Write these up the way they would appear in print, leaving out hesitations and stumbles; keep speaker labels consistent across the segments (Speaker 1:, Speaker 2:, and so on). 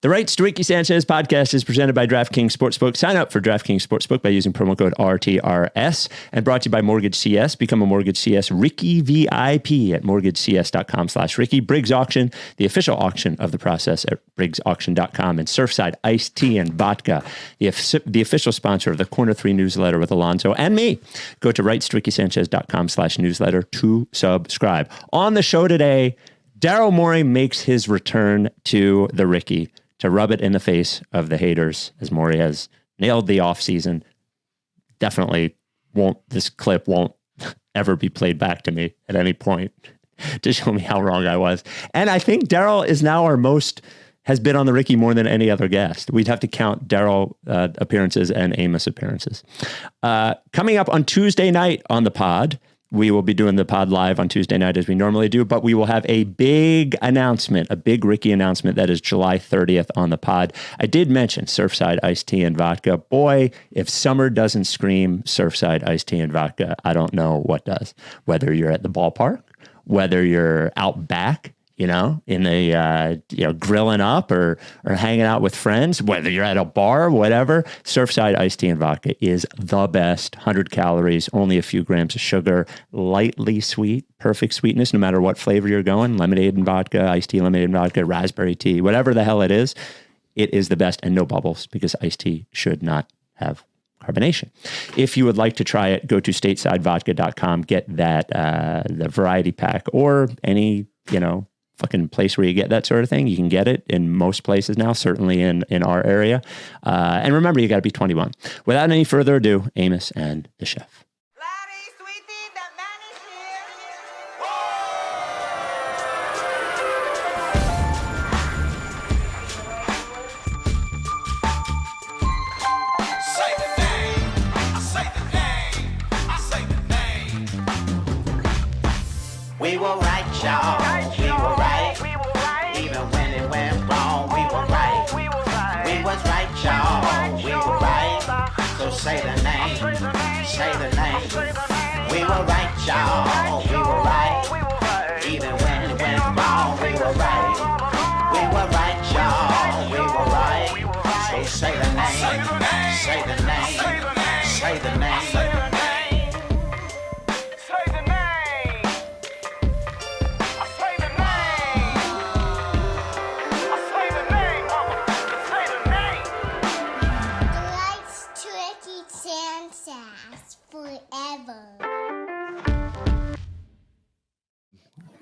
Speaker 1: The Rights to Ricky Sanchez podcast is presented by DraftKings Sportsbook. Sign up for DraftKings Sportsbook by using promo code RTRS, and brought to you by MortgageCS. Become a MortgageCS Ricky VIP at mortgagecs.com/Ricky. Briggs Auction, the official auction of the process at briggsauction.com, and Surfside Iced Tea and Vodka, the official sponsor of the Corner 3 newsletter with Alonzo and me. Go to rightstoRickySanchez.com/newsletter to subscribe. On the show today, Daryl Morey makes his return to the Ricky to rub it in the face of the haters, as Morey has nailed the offseason. Definitely this clip won't ever be played back to me at any point to show me how wrong I was. And I think Daryl is now has been on the Ricky more than any other guest. We'd have to count Daryl appearances and Amos appearances. Coming up on Tuesday night on the pod, we will be doing the pod live on Tuesday night as we normally do, but we will have a big announcement, a big Ricky announcement that is July 30th on the pod. I did mention Surfside Iced Tea and Vodka. Boy, if summer doesn't scream Surfside Iced Tea and Vodka, I don't know what does. Whether you're at the ballpark, whether you're out back, in the, grilling up or hanging out with friends, whether you're at a bar, whatever, Surfside Iced Tea and Vodka is the best. 100 calories, only a few grams of sugar, lightly sweet, perfect sweetness, no matter what flavor you're going, lemonade and vodka, iced tea, lemonade and vodka, raspberry tea, whatever the hell it is the best, and no bubbles, because iced tea should not have carbonation. If you would like to try it, go to statesidevodka.com, get that, the variety pack, or any, fucking place where you get that sort of thing. You can get it in most places now, certainly in our area. And remember, you got to be 21. Without any further ado, Amos and the chef.
Speaker 2: We were right, y'all. We were right. Even when it went wrong, we were right. We was right, y'all. We were right. So say the name. Say the name. We were right, y'all. We were right. Even when it went wrong, we were right. We were right, y'all. We were right. So say the name. Say the name. Say the name.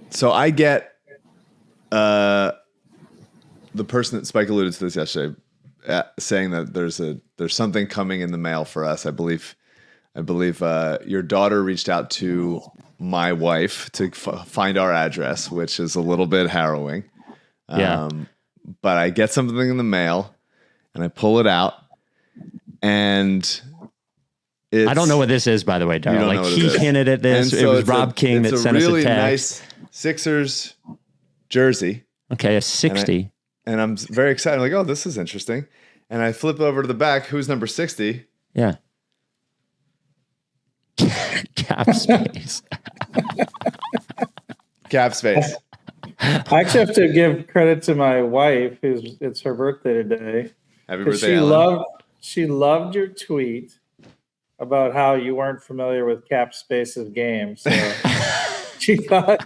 Speaker 3: So I get the person that Spike alluded to this yesterday, saying that there's something coming in the mail for us. I believe your daughter reached out to my wife to find our address, which is a little bit harrowing.
Speaker 1: Yeah.
Speaker 3: But I get something in the mail, and I pull it out, and
Speaker 1: I don't know what this is, by the way, Daryl. Like, he hinted at this.
Speaker 3: So
Speaker 1: it was Rob King that sent us a text.
Speaker 3: It's a really nice Sixers jersey.
Speaker 1: Okay, a 60.
Speaker 3: And I'm very excited. I'm like, oh, this is interesting. And I flip over to the back. Who's number 60?
Speaker 1: Yeah. Cap space.
Speaker 3: Cap space.
Speaker 4: I actually have to give credit to my wife, it's her birthday today. Happy birthday, Ellen. She loved your tweet about how you weren't familiar with Cap Space's game. So she thought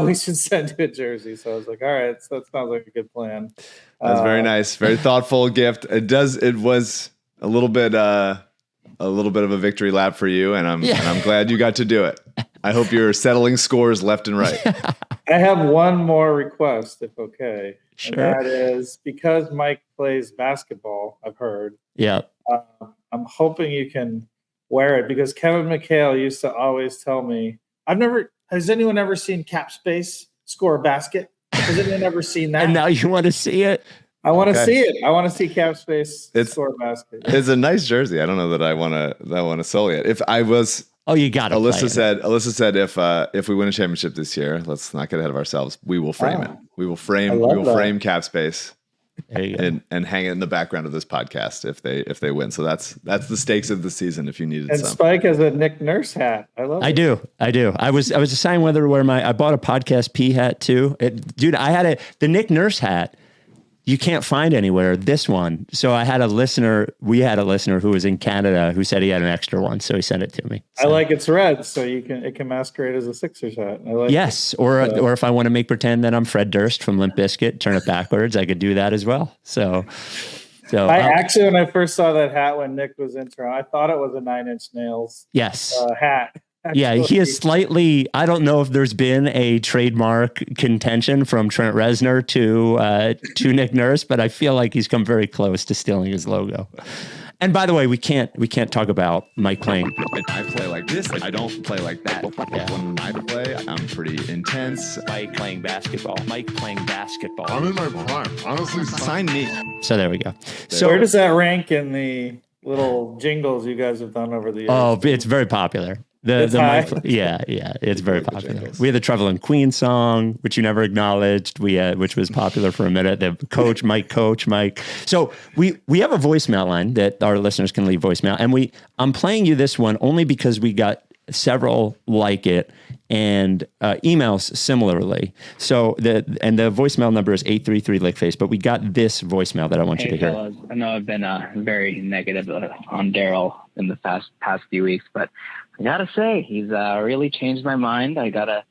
Speaker 4: we should send you a jersey. So I was like, all right, so that sounds like a good plan.
Speaker 3: That's very nice. Very thoughtful gift. It was a little bit of a victory lap for you, and I'm glad you got to do it. I hope you're settling scores left and right.
Speaker 4: I have one more request, if okay.
Speaker 1: Sure.
Speaker 4: And that is because Mike plays basketball, I've heard.
Speaker 1: Yeah.
Speaker 4: I'm hoping you can wear it because Kevin McHale used to always tell me, has anyone ever seen Cap Space score a basket? Has anyone ever seen that?
Speaker 1: And now you want to see it?
Speaker 4: I want to see it. I want to see Cap Space score a basket.
Speaker 3: It's a nice jersey. I don't know that I want to sully it. If I was,
Speaker 1: you got it.
Speaker 3: Alyssa said if we win a championship this year, let's not get ahead of ourselves. We will frame it. We will frame Cap Space and hang it in the background of this podcast if they win. So that's the stakes of the season. If you needed
Speaker 4: and
Speaker 3: some.
Speaker 4: Spike has a Nick Nurse hat. I
Speaker 1: do. I was deciding whether to wear I bought a podcast P hat too. Dude, I had the Nick Nurse hat. you can't find anywhere this one. So we had a listener who was in Canada who said he had an extra one. So he sent it to me. So.
Speaker 4: I like it's red. So it can masquerade as a Sixers hat. I like
Speaker 1: yes. Or if I want to make pretend that I'm Fred Durst from Limp Bizkit, turn it backwards, I could do that as well. So
Speaker 4: I actually, when I first saw that hat when Nick was in Toronto, I thought it was a 9 Inch Nails hat.
Speaker 1: Yeah, he is slightly. I don't know if there's been a trademark contention from Trent Reznor to Nick Nurse, but I feel like he's come very close to stealing his logo. And by the way, we can't talk about Mike playing.
Speaker 3: I play like this. I don't play like that. Yeah. When I play, I'm pretty intense.
Speaker 1: Mike playing basketball.
Speaker 5: I'm in my prime. Honestly,
Speaker 3: sign me.
Speaker 1: So there we go.
Speaker 4: So where does that rank in the little jingles you guys have done over the years?
Speaker 1: Oh, it's very popular. It's very popular. We had the Trouble in Queen song, which you never acknowledged. Which was popular for a minute. The Coach Mike. So we have a voicemail line that our listeners can leave voicemail, and I'm playing you this one only because we got several like it and emails similarly. So the voicemail number is 833-LickFace, but we got this voicemail that I want you to hear.
Speaker 6: Fellas, I know I've been very negative on Daryl in the past few weeks, but I gotta say he's really changed my mind. I gotta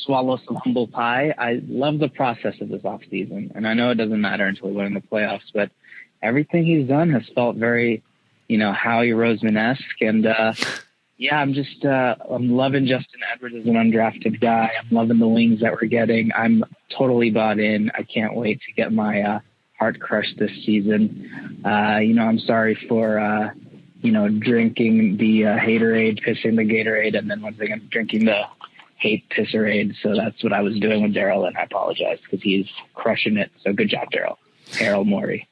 Speaker 6: swallow some humble pie. I love the process of this offseason, and I know it doesn't matter until we win the playoffs, but everything he's done has felt very, Howie Roseman-esque, and I'm loving Justin Edwards as an undrafted guy. I'm loving the wings that we're getting. I'm totally bought in. I can't wait to get my heart crushed this season. I'm sorry for drinking the haterade, pissing the Gatorade, and then once again drinking the hate pisserade. So that's what I was doing with Daryl, and I apologize because he's crushing it. So good job, Daryl Morey.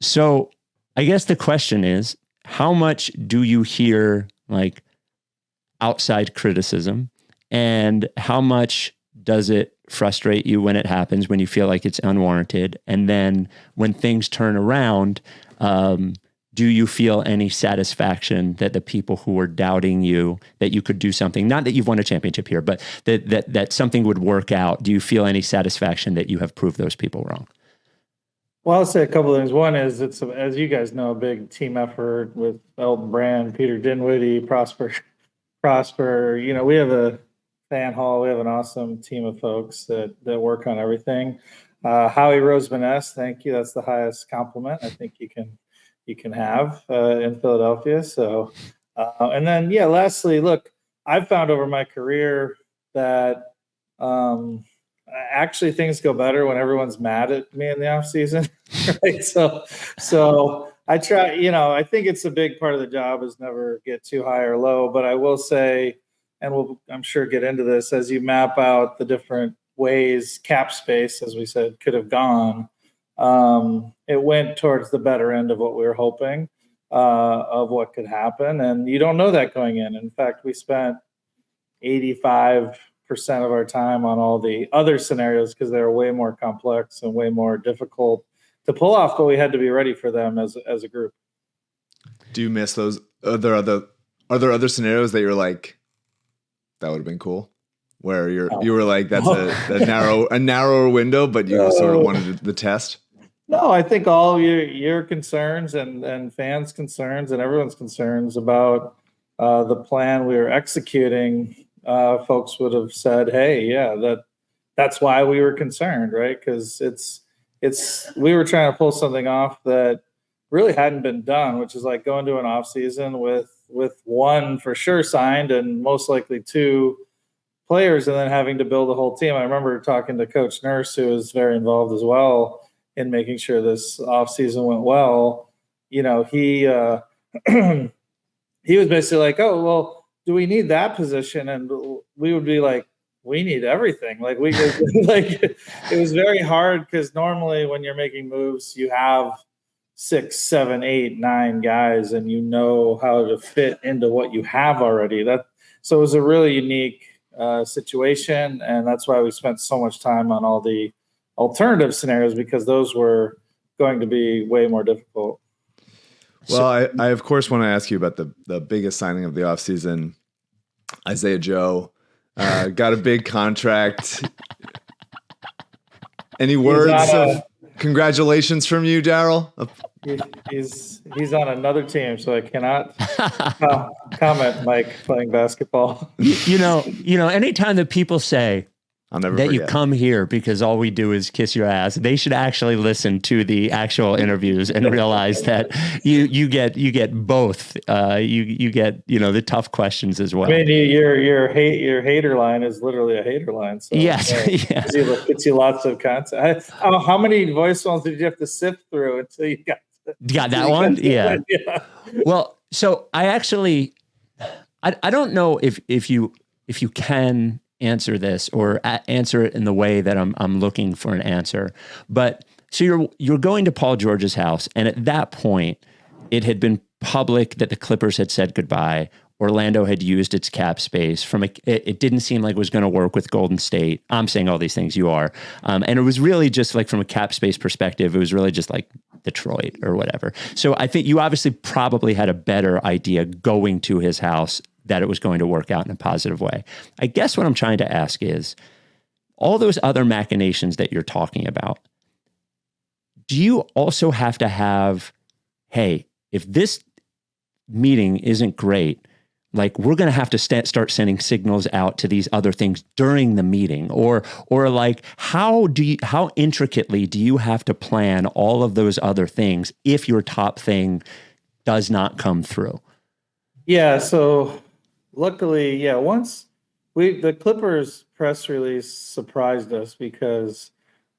Speaker 1: So I guess the question is, how much do you hear like outside criticism, and how much does it frustrate you when it happens, when you feel like it's unwarranted? And then when things turn around, do you feel any satisfaction that the people who were doubting you, that you could do something, not that you've won a championship here, but that something would work out? Do you feel any satisfaction that you have proved those people wrong?
Speaker 4: Well, I'll say a couple of things. One is it's, as you guys know, a big team effort with Elton Brand, Peter Dinwiddie, Prosper. We have a fan hall. We have an awesome team of folks that work on everything. Howie Roseman-esque, thank you. That's the highest compliment I think you can have in Philadelphia. So, and then lastly, look, I've found over my career that actually things go better when everyone's mad at me in the off season. Right? So I try, I think it's a big part of the job is never get too high or low, but I will say, and I'm sure get into this as you map out the different ways cap space, as we said, could have gone. It went towards the better end of what we were hoping of what could happen. And you don't know that going in. In fact, we spent 85% of our time on all the other scenarios because they're way more complex and way more difficult to pull off, but we had to be ready for them as a group.
Speaker 3: Do you miss those? Are there other scenarios that you're like, that would have been cool? Where you were like, that's a narrower window, but you sort of wanted the test?
Speaker 4: No, I think all your concerns and fans' concerns and everyone's concerns about the plan we were executing, folks would have said, hey, yeah, that's why we were concerned, right? Because we were trying to pull something off that really hadn't been done, which is like going to an off season with one for sure signed and most likely two players, and then having to build a whole team. I remember talking to Coach Nurse, who was very involved as well in making sure this off season went well. He he was basically like, oh, well, do we need that position? And we would be like, we need everything. Like it was very hard because normally when you're making moves, you have 6, 7, 8, 9 guys, and you know how to fit into what you have already. So it was a really unique situation, and that's why we spent so much time on all the alternative scenarios, because those were going to be way more difficult.
Speaker 3: Well, I of course want to ask you about the biggest signing of the offseason, Isaiah Joe. Got a big contract. Any words of congratulations from you, Daryl.
Speaker 4: He's on another team, so I cannot comment Mike playing basketball.
Speaker 1: You know, anytime that people say
Speaker 3: I'll never
Speaker 1: that
Speaker 3: forget.
Speaker 1: you come here because all we do is kiss your ass, they should actually listen to the actual interviews and realize that you get both. You get the tough questions as well.
Speaker 4: I mean, your hater line is literally a hater line. So
Speaker 1: yes, yeah.
Speaker 4: Gets you lots of content. How many voicemails did you have to sift through until you got
Speaker 1: that one? Yeah. Well, so I actually, I don't know if you can answer this or answer it in the way that I'm looking for an answer. But so you're going to Paul George's house, and at that point, it had been public that the Clippers had said goodbye. Orlando had used its cap space it didn't seem like it was going to work with Golden State. I'm saying all these things, you are. And it was really just like from a cap space perspective, it was really just like Detroit or whatever. So I think you obviously probably had a better idea going to his house that it was going to work out in a positive way. I guess what I'm trying to ask is, all those other machinations that you're talking about, do you also have to have, hey, if this meeting isn't great, like we're going to have to start sending signals out to these other things during the meeting, or like how intricately do you have to plan all of those other things if your top thing does not come through?
Speaker 4: Yeah. So luckily, once the Clippers press release surprised us because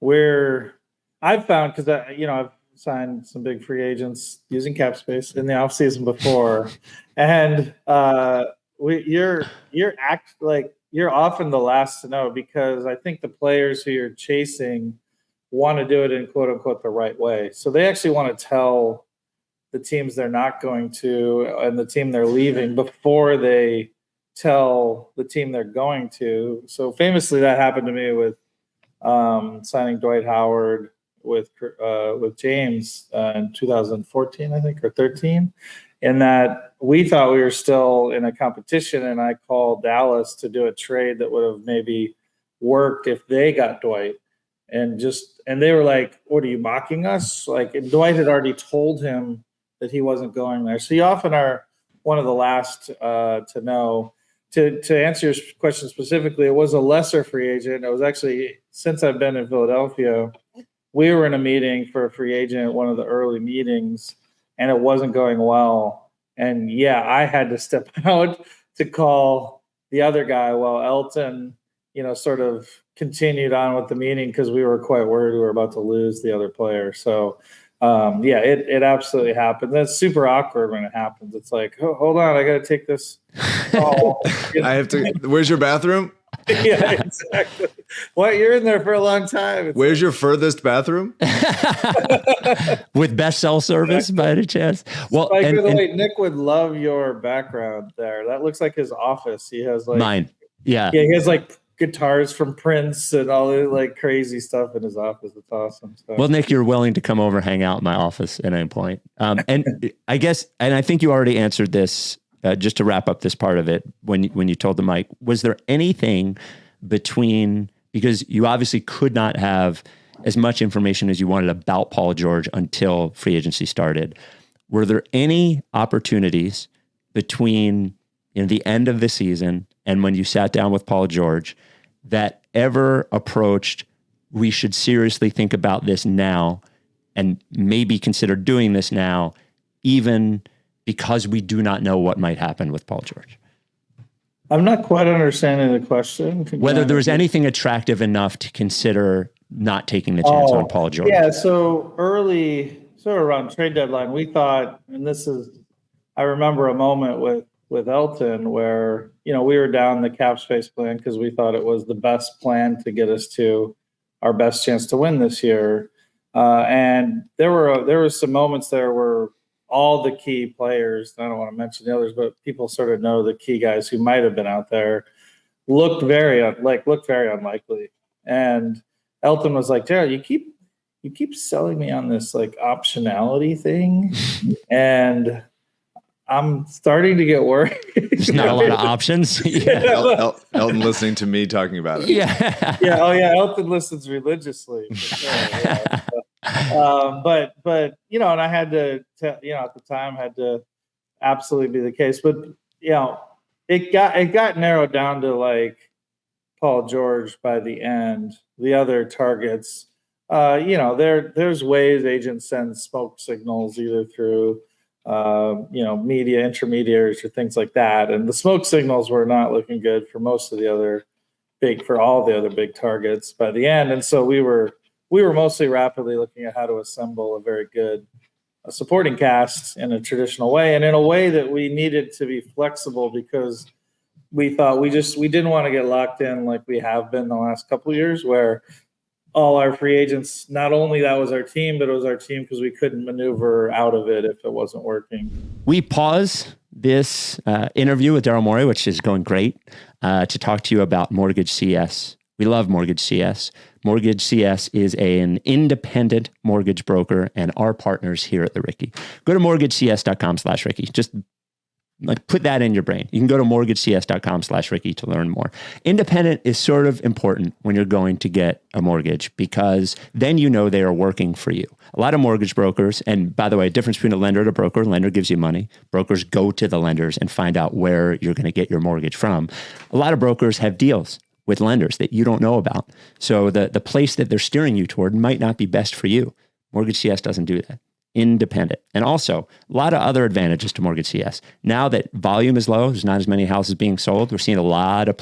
Speaker 4: I've found, because I've signed some big free agents using cap space in the offseason before, and you're often the last to know, because I think the players who you're chasing want to do it in quote unquote the right way. So they actually want to tell the teams they're not going to and the team they're leaving before they tell the team they're going to. So famously, that happened to me with signing Dwight Howard with James in 2014, I think, or 13, in that we thought we were still in a competition, and I called Dallas to do a trade that would have maybe worked if they got Dwight, and they were like, "What, are you mocking us?" Like, and Dwight had already told him that he wasn't going there. So you often are one of the last to know. To answer your question specifically, it was a lesser free agent. It was actually, since I've been in Philadelphia, we were in a meeting for a free agent, one of the early meetings, and it wasn't going well. And I had to step out to call the other guy while Elton, sort of continued on with the meeting, because we were quite worried we were about to lose the other player. So it absolutely happened. That's super awkward when it happens. It's like, oh, hold on, I got to take this call.
Speaker 3: I have to. Where's your bathroom?
Speaker 4: Yeah, exactly. Well, you're in there for a long time.
Speaker 3: Where's your furthest bathroom?
Speaker 1: With best cell service, by any chance? Well,
Speaker 4: by the way, Nick would love your background there. That looks like his office. He has like
Speaker 1: mine. Yeah.
Speaker 4: Yeah, he has like guitars from Prince and all the like crazy stuff in his office. It's awesome. So.
Speaker 1: Well, Nick, you're willing to come over and hang out in my office at any point. And I guess, and I think you already answered this. Just to wrap up this part of it, when you told the mic, was there anything between, because you obviously could not have as much information as you wanted about Paul George until free agency started, were there any opportunities between the end of the season and when you sat down with Paul George that ever approached, we should seriously think about this now and maybe consider doing this now, even because we do not know what might happen with Paul George?
Speaker 4: I'm not quite understanding the question.
Speaker 1: Whether there was anything attractive enough to consider not taking the chance on Paul George.
Speaker 4: Yeah, so around trade deadline, we thought, and I remember a moment with Elton where, we were down the cap space plan because we thought it was the best plan to get us to our best chance to win this year. And there were some moments there where all the key players, I don't want to mention the others, but people sort of know the key guys who might have been out there, looked very unlikely. And Elton was like, Daryl, you keep selling me on this like optionality thing, and I'm starting to get worried.
Speaker 1: There's not a lot of options.
Speaker 3: Yeah. Elton listening to me talking about it.
Speaker 1: Yeah.
Speaker 4: Yeah. Oh yeah. Elton listens religiously. But and I had to at the time had to absolutely be the case. But it got narrowed down to like Paul George by the end. The other targets, there's ways agents send smoke signals either through media intermediaries or things like that, and the smoke signals were not looking good for all the other big targets by the end, and so we were mostly rapidly looking at how to assemble a very good supporting cast in a traditional way, and in a way that we needed to be flexible because we thought we didn't want to get locked in like we have been the last couple of years, where all our free agents, not only that was our team, but it was our team because we couldn't maneuver out of it if it wasn't working.
Speaker 1: We pause this interview with Daryl Morey, which is going great, to talk to you about MortgageCS. We love MortgageCS. MortgageCS is an independent mortgage broker and our partners here at the Ricky. Go to mortgagecs.com/Ricky. Just put that in your brain. You can go to mortgagecs.com/Ricky to learn more. Independent is sort of important when you're going to get a mortgage because then they are working for you. A lot of mortgage brokers, and by the way, difference between a lender and a broker, lender gives you money. Brokers go to the lenders and find out where you're going to get your mortgage from. A lot of brokers have deals with lenders that you don't know about. So the place that they're steering you toward might not be best for you. MortgageCS doesn't do that. Independent. And also a lot of other advantages to MortgageCS. Now that volume is low, there's not as many houses being sold. We're seeing a lot of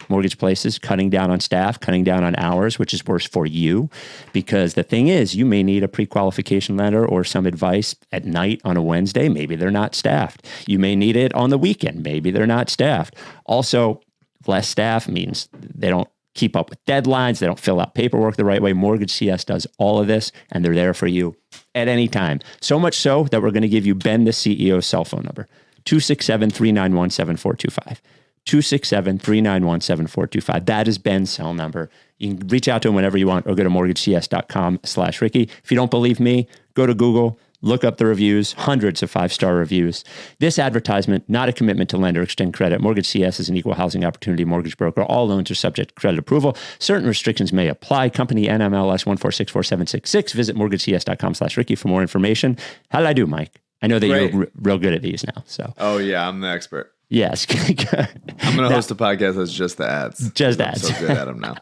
Speaker 1: mortgage places cutting down on staff, cutting down on hours, which is worse for you because the thing is you may need a pre-qualification letter or some advice at night on a Wednesday. Maybe they're not staffed. You may need it on the weekend. Maybe they're not staffed. Also, less staff means they don't keep up with deadlines. They don't fill out paperwork the right way. MortgageCS does all of this, and they're there for you at any time. So much so that we're going to give you Ben, the CEO's cell phone number, 267-391-7425. 267-391-7425. That is Ben's cell number. You can reach out to him whenever you want or go to mortgagecs.com/Ricky. If you don't believe me, go to Google, look up the reviews, hundreds of 5-star reviews. This advertisement, not a commitment to lend or extend credit. MortgageCS is an equal housing opportunity mortgage broker. All loans are subject to credit approval. Certain restrictions may apply. Company NMLS 1464766. Visit mortgagecs.com/Ricky for more information. How did I do, Mike? I know that you're real good at these now. So.
Speaker 3: Oh, yeah, I'm the expert.
Speaker 1: Yes.
Speaker 3: I'm going to host a podcast that's just the ads.
Speaker 1: Just ads.
Speaker 3: I'm so good at them now.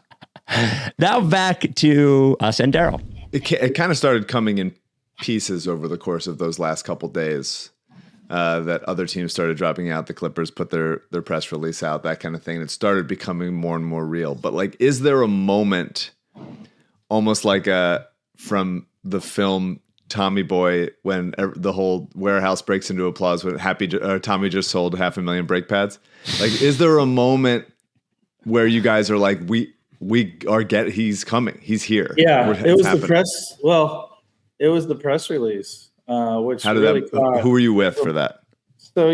Speaker 1: Now back to us and Daryl.
Speaker 3: It kind of started coming in pieces over the course of those last couple days that other teams started dropping out. The Clippers put their press release out, that kind of thing. It started becoming more and more real. But is there a moment almost like from the film Tommy Boy when the whole warehouse breaks into applause when Tommy just sold 500,000 brake pads? Is there a moment where you guys are like, he's coming, he's here?
Speaker 4: Yeah, it was happening. The press. Well, it was the press release, which
Speaker 3: who were you with for that?
Speaker 4: So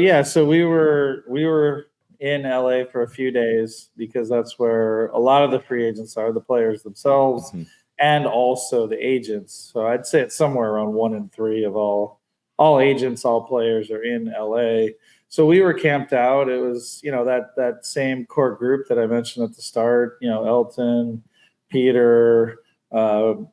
Speaker 4: we were in LA for a few days because that's where a lot of the free agents are, the players themselves, and also the agents. So I'd say it's somewhere around 1 in 3 of all agents, all players are in LA. So we were camped out. It was, that same core group that I mentioned at the start, Elton, Peter, Fanhall,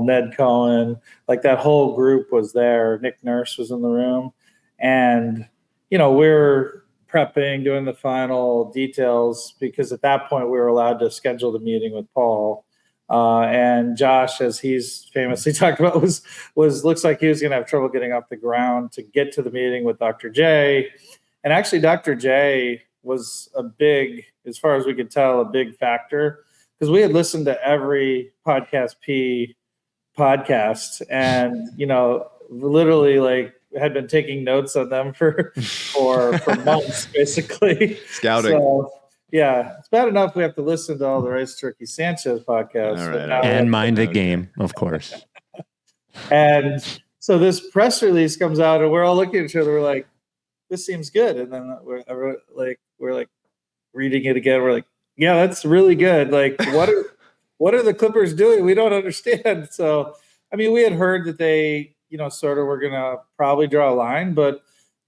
Speaker 4: Ned Cohen, that whole group was there. Nick Nurse was in the room. And, we're prepping, doing the final details because at that point we were allowed to schedule the meeting with Paul. And Josh, as he's famously talked about, was looks like he was going to have trouble getting off the ground to get to the meeting with Dr. J. And actually, Dr. J was as far as we could tell, a big factor because we had listened to every Podcast P podcast and, literally had been taking notes on them for months, basically.
Speaker 3: Scouting.
Speaker 4: So, yeah, it's bad enough we have to listen to all the Rice Turkey Sanchez podcasts.
Speaker 3: All right,
Speaker 1: and mind the game, of course.
Speaker 4: And so this press release comes out, and we're all looking at each other. We're like, "This seems good." And then we're reading it again. We're like, "Yeah, that's really good. What are the Clippers doing? We don't understand." So, we had heard that they, sort of were going to probably draw a line, but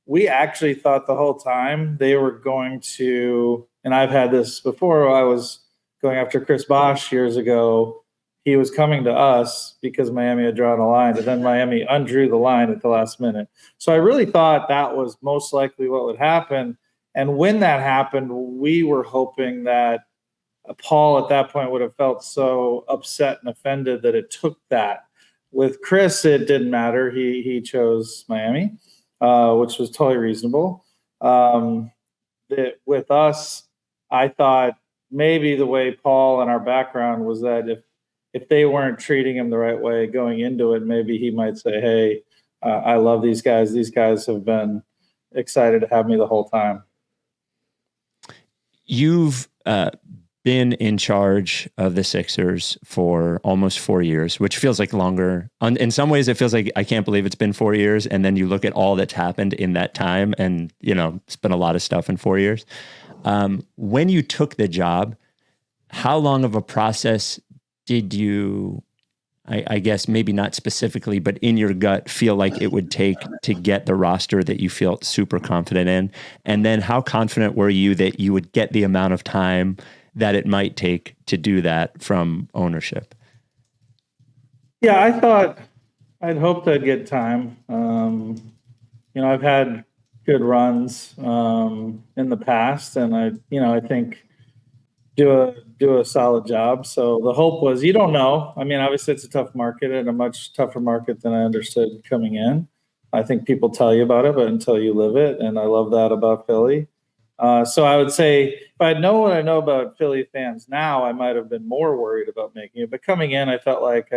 Speaker 4: we actually thought the whole time they were going to. And I've had this before. I was going after Chris Bosh years ago. he was coming to us because Miami had drawn a line, and then Miami undrew the line at the last minute. So I really thought that was most likely what would happen. And when that happened, we were hoping that Paul at that point would have felt so upset and offended that it took that. With Chris, it didn't matter. He chose Miami, which was totally reasonable. With us, I thought maybe the way Paul and our background was that if they weren't treating him the right way going into it, maybe he might say, hey, I love these guys. These guys have been excited to have me the whole time.
Speaker 1: You've been in charge of the Sixers for almost 4 years, which feels like longer. In some ways, it feels like I can't believe it's been 4 years. And then you look at all that's happened in that time, and it's been a lot of stuff in 4 years. When you took the job, how long of a process did you, I guess maybe not specifically, but in your gut, feel like it would take to get the roster that you feel super confident in? And then how confident were you that you would get the amount of time that it might take to do that from ownership?
Speaker 4: Yeah, I'd hoped I'd get time. I've had good runs in the past, and I think do a solid job. So the hope was, you don't know. I mean, obviously it's a tough market, and a much tougher market than I understood coming in. I think people tell you about it, but until you live it, and I love that about Philly. So I would say if I know what I know about Philly fans now, I might have been more worried about making it. But coming in, I felt like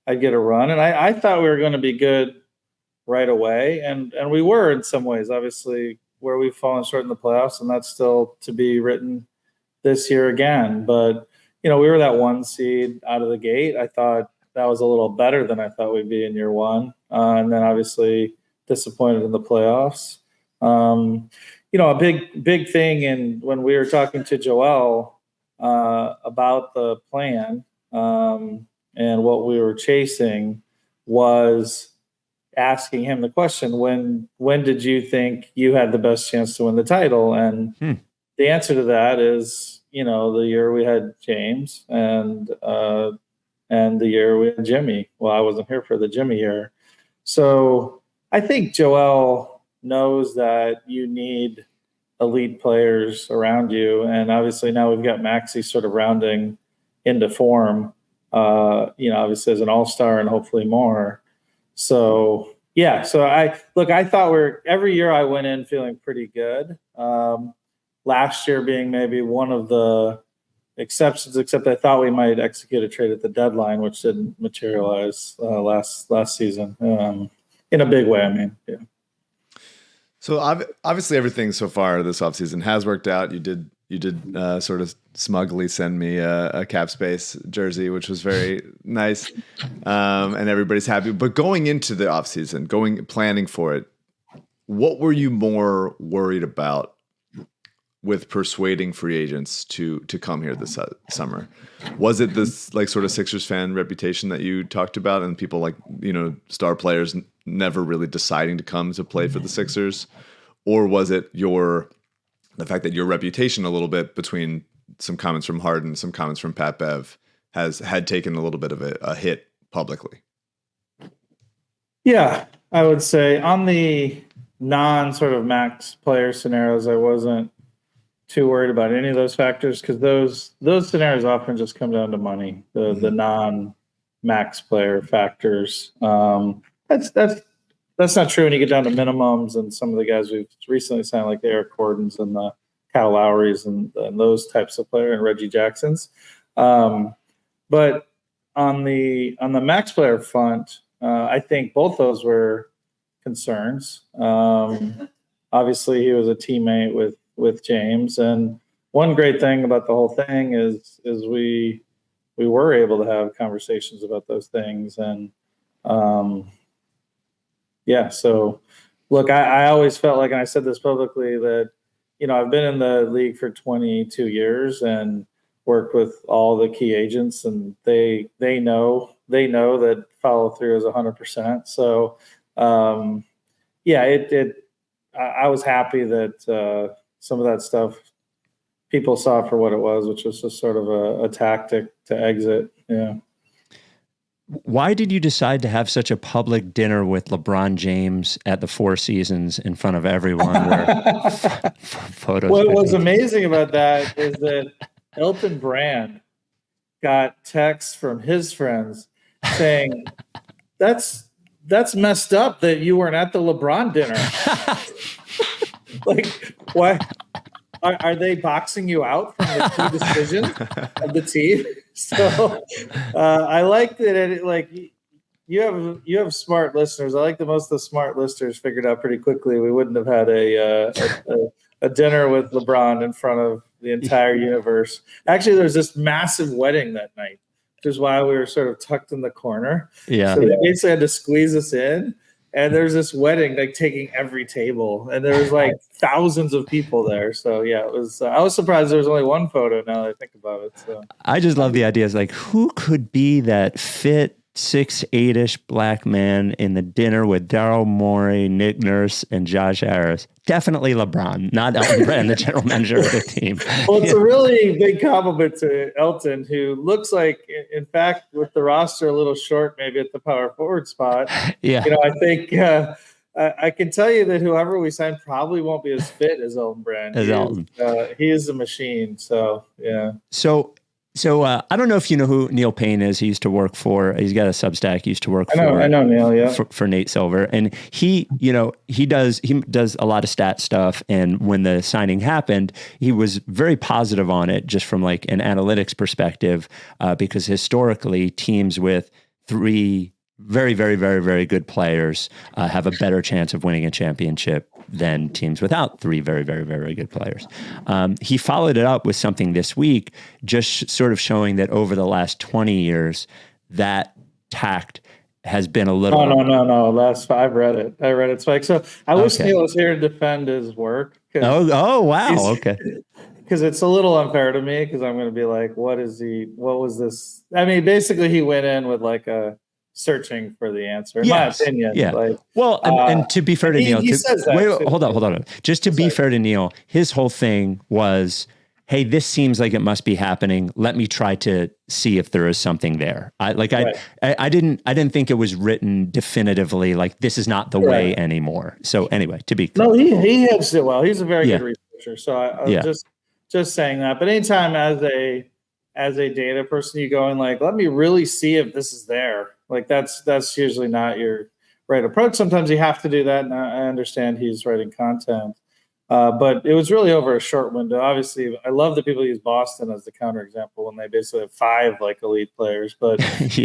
Speaker 4: I'd get a run, and I thought we were going to be good right away, and we were in some ways. Obviously, where we've fallen short in the playoffs, and that's still to be written this year again. But we were that 1 seed out of the gate. I thought that was a little better than I thought we'd be in year one, and then obviously disappointed in the playoffs. A big thing, and when we were talking to Joel about the plan and what we were chasing, was asking him the question, when did you think you had the best chance to win the title? And the answer to that is, the year we had James and the year we had Jimmy. Well, I wasn't here for the Jimmy year. So I think Joel knows that you need elite players around you. And obviously now we've got Maxey sort of rounding into form, obviously as an all-star and hopefully more. So, yeah. So I thought every year I went in feeling pretty good. Last year being maybe one of the exceptions, except I thought we might execute a trade at the deadline, which didn't materialize last season in a big way. I mean, yeah.
Speaker 3: So obviously everything so far this offseason has worked out. You did sort of smugly send me a cap space jersey, which was very nice, and everybody's happy. But going into the offseason, planning for it, what were you more worried about with persuading free agents to come here this summer? Was it this sort of Sixers fan reputation that you talked about, and people star players never really deciding to come to play for the Sixers? Or was it the fact that your reputation a little bit, between some comments from Harden, some comments from Pat Bev, had taken a little bit of a hit publicly?
Speaker 4: Yeah, I would say on the non sort of max player scenarios, I wasn't too worried about any of those factors, because those scenarios often just come down to money. The non max player factors. That's not true when you get down to minimums, and some of the guys we've recently signed, like the Eric Gordons and the Kyle Lowrys and those types of players, and Reggie Jacksons. But on the max player front, I think both those were concerns. Obviously, he was a teammate with James, and one great thing about the whole thing is we were able to have conversations about those things, and yeah. So look, I always felt like, and I said this publicly, that I've been in the league for 22 years and worked with all the key agents, and they know that follow through is 100%. So I was happy that some of that stuff people saw for what it was, which was just sort of a tactic to exit. Yeah.
Speaker 1: Why did you decide to have such a public dinner with LeBron James at the Four Seasons in front of everyone? Where photos.
Speaker 4: What was amazing about that is that Elton Brand got texts from his friends saying, "That's messed up that you weren't at the LeBron dinner." Like, why? Are they boxing you out from the key decision of the team? So I like that. You have smart listeners. I like that most of the smart listeners figured out pretty quickly we wouldn't have had a dinner with LeBron in front of the entire universe. Actually, there was this massive wedding that night, which is why we were sort of tucked in the corner.
Speaker 1: Yeah.
Speaker 4: So they basically had to squeeze us in. And there's this wedding like taking every table, and there was like thousands of people there. So yeah, it was. I was surprised there was only one photo. Now that I think about it, so
Speaker 1: I just love the idea. It's like, who could be that fit 6'8" black man in the dinner with Daryl Morey, Nick Nurse, and Josh Harris? Definitely LeBron, not Elton Brand, the general manager of the team.
Speaker 4: Well, it's a really big compliment to Elton, who looks like, in fact, with the roster a little short, maybe at the power forward spot.
Speaker 1: Yeah,
Speaker 4: I think I can tell you that whoever we sign probably won't be as fit as Elton Brand. He is a machine. So yeah.
Speaker 1: So I don't know if you know who Neil Payne is. He used to work for. He's got a Substack. He used to work
Speaker 4: I know Neil. Yeah.
Speaker 1: For Nate Silver, and he does a lot of stat stuff. And when the signing happened, he was very positive on it, just from like an analytics perspective, because historically teams with three very, very, very, very good players have a better chance of winning a championship than teams without three very, very, very good players. He followed it up with something this week, just sort of showing that over the last 20 years, that tact has been a little...
Speaker 4: No. I've read it. I read it, Spike. So I wish Neil was here to defend his work.
Speaker 1: Oh, wow. Okay.
Speaker 4: Because it's a little unfair to me, because I'm going to be like, what was this? I mean, basically he went in with like a searching for the answer, in my opinion.
Speaker 1: Yeah.
Speaker 4: Like,
Speaker 1: well, and to be fair to Neil, hold on. Just to be fair to Neil, his whole thing was, hey, this seems like it must be happening. Let me try to see if there is something there. I didn't think it was written definitively, like this is not the way anymore. So anyway, to be clear.
Speaker 4: No, he has it well. He's a very good researcher. So I was just saying that. But anytime as a data person, you go in like, let me really see if this is there. Like that's usually not your right approach. Sometimes you have to do that, and I understand he's writing content. But it was really over a short window. Obviously, I love that people use Boston as the counterexample when they basically have 5 like elite players, but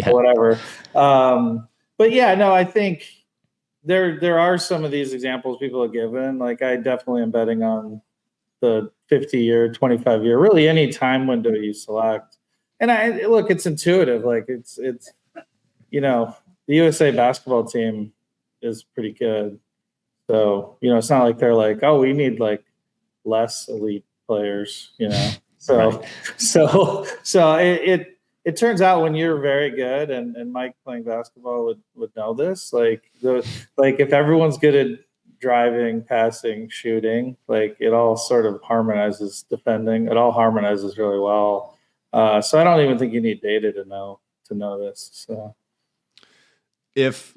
Speaker 4: whatever. But yeah, no, I think there are some of these examples people have given. Like I definitely am betting on the 50-year, 25-year, really any time window you select. And it's intuitive. Like it's the USA basketball team is pretty good. So, it's not like they're like, oh, we need like less elite players, So, so it turns out when you're very good, and Mike playing basketball would know this, like if everyone's good at driving, passing, shooting, like it all sort of harmonizes. Defending, it all harmonizes really well. So I don't even think you need data to know this. So
Speaker 3: if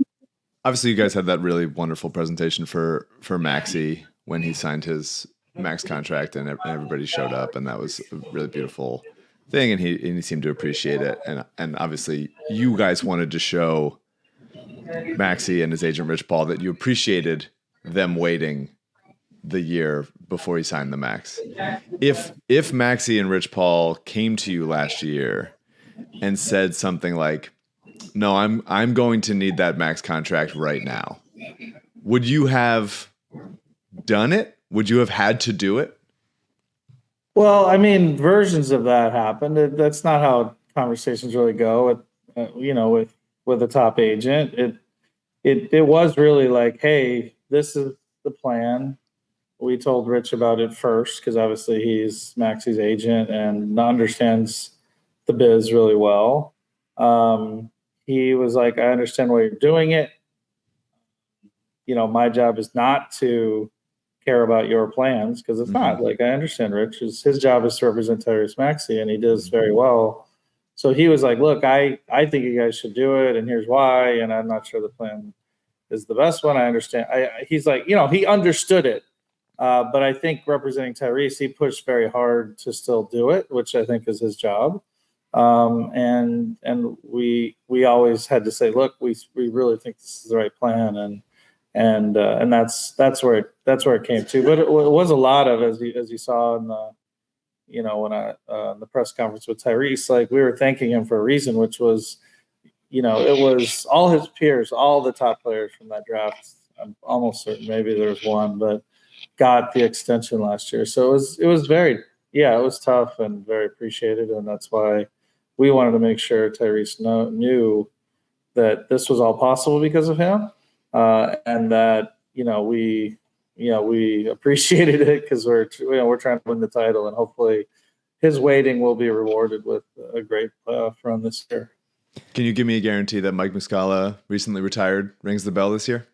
Speaker 3: obviously you guys had that really wonderful presentation for Maxey when he signed his max contract, and everybody showed up, and that was a really beautiful thing, and he seemed to appreciate it, and obviously you guys wanted to show Maxey and his agent Rich Paul that you appreciated them waiting the year before he signed the max. If Maxey and Rich Paul came to you last year and said something like, no, I'm going to need that max contract right now, would you have done it? Would you have had to do it?
Speaker 4: Well, I mean, versions of that happened. That's not how conversations really go with a top agent. It was really like, hey, this is the plan. We told Rich about it first because obviously he's Maxey's agent and understands the biz really well. He was like, I understand why you're doing it. My job is not to care about your plans, because it's not. Like, I understand Rich. His job is to represent Tyrese Maxey, and he does very well. So he was like, look, I think you guys should do it, and here's why, and I'm not sure the plan is the best one. I understand. He's like, he understood it. But I think representing Tyrese, he pushed very hard to still do it, which I think is his job. And we always had to say, look, we really think this is the right plan, and that's where it came to. But it was a lot of, as you saw in the, when I in the press conference with Tyrese, like, we were thanking him for a reason, which was, it was all his peers, all the top players from that draft. I'm almost certain maybe there was one, but got the extension last year. So it was very, it was tough and very appreciated. And that's why we wanted to make sure Tyrese knew that this was all possible because of him. And that, we appreciated it because we're trying to win the title, and hopefully his waiting will be rewarded with a great playoff run this year.
Speaker 3: Can you give me a guarantee that Mike Muscala, recently retired, rings the bell this year?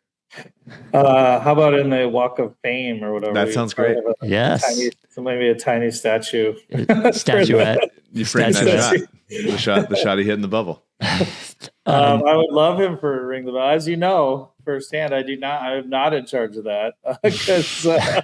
Speaker 4: How about in the Walk of Fame or whatever?
Speaker 3: That sounds great.
Speaker 1: Yes.
Speaker 4: Maybe a tiny statue.
Speaker 1: Statuette.
Speaker 3: You frame that shot. The shot he hit in the bubble.
Speaker 4: I would love him for ring the bell. As you know firsthand, I am not in charge of that because I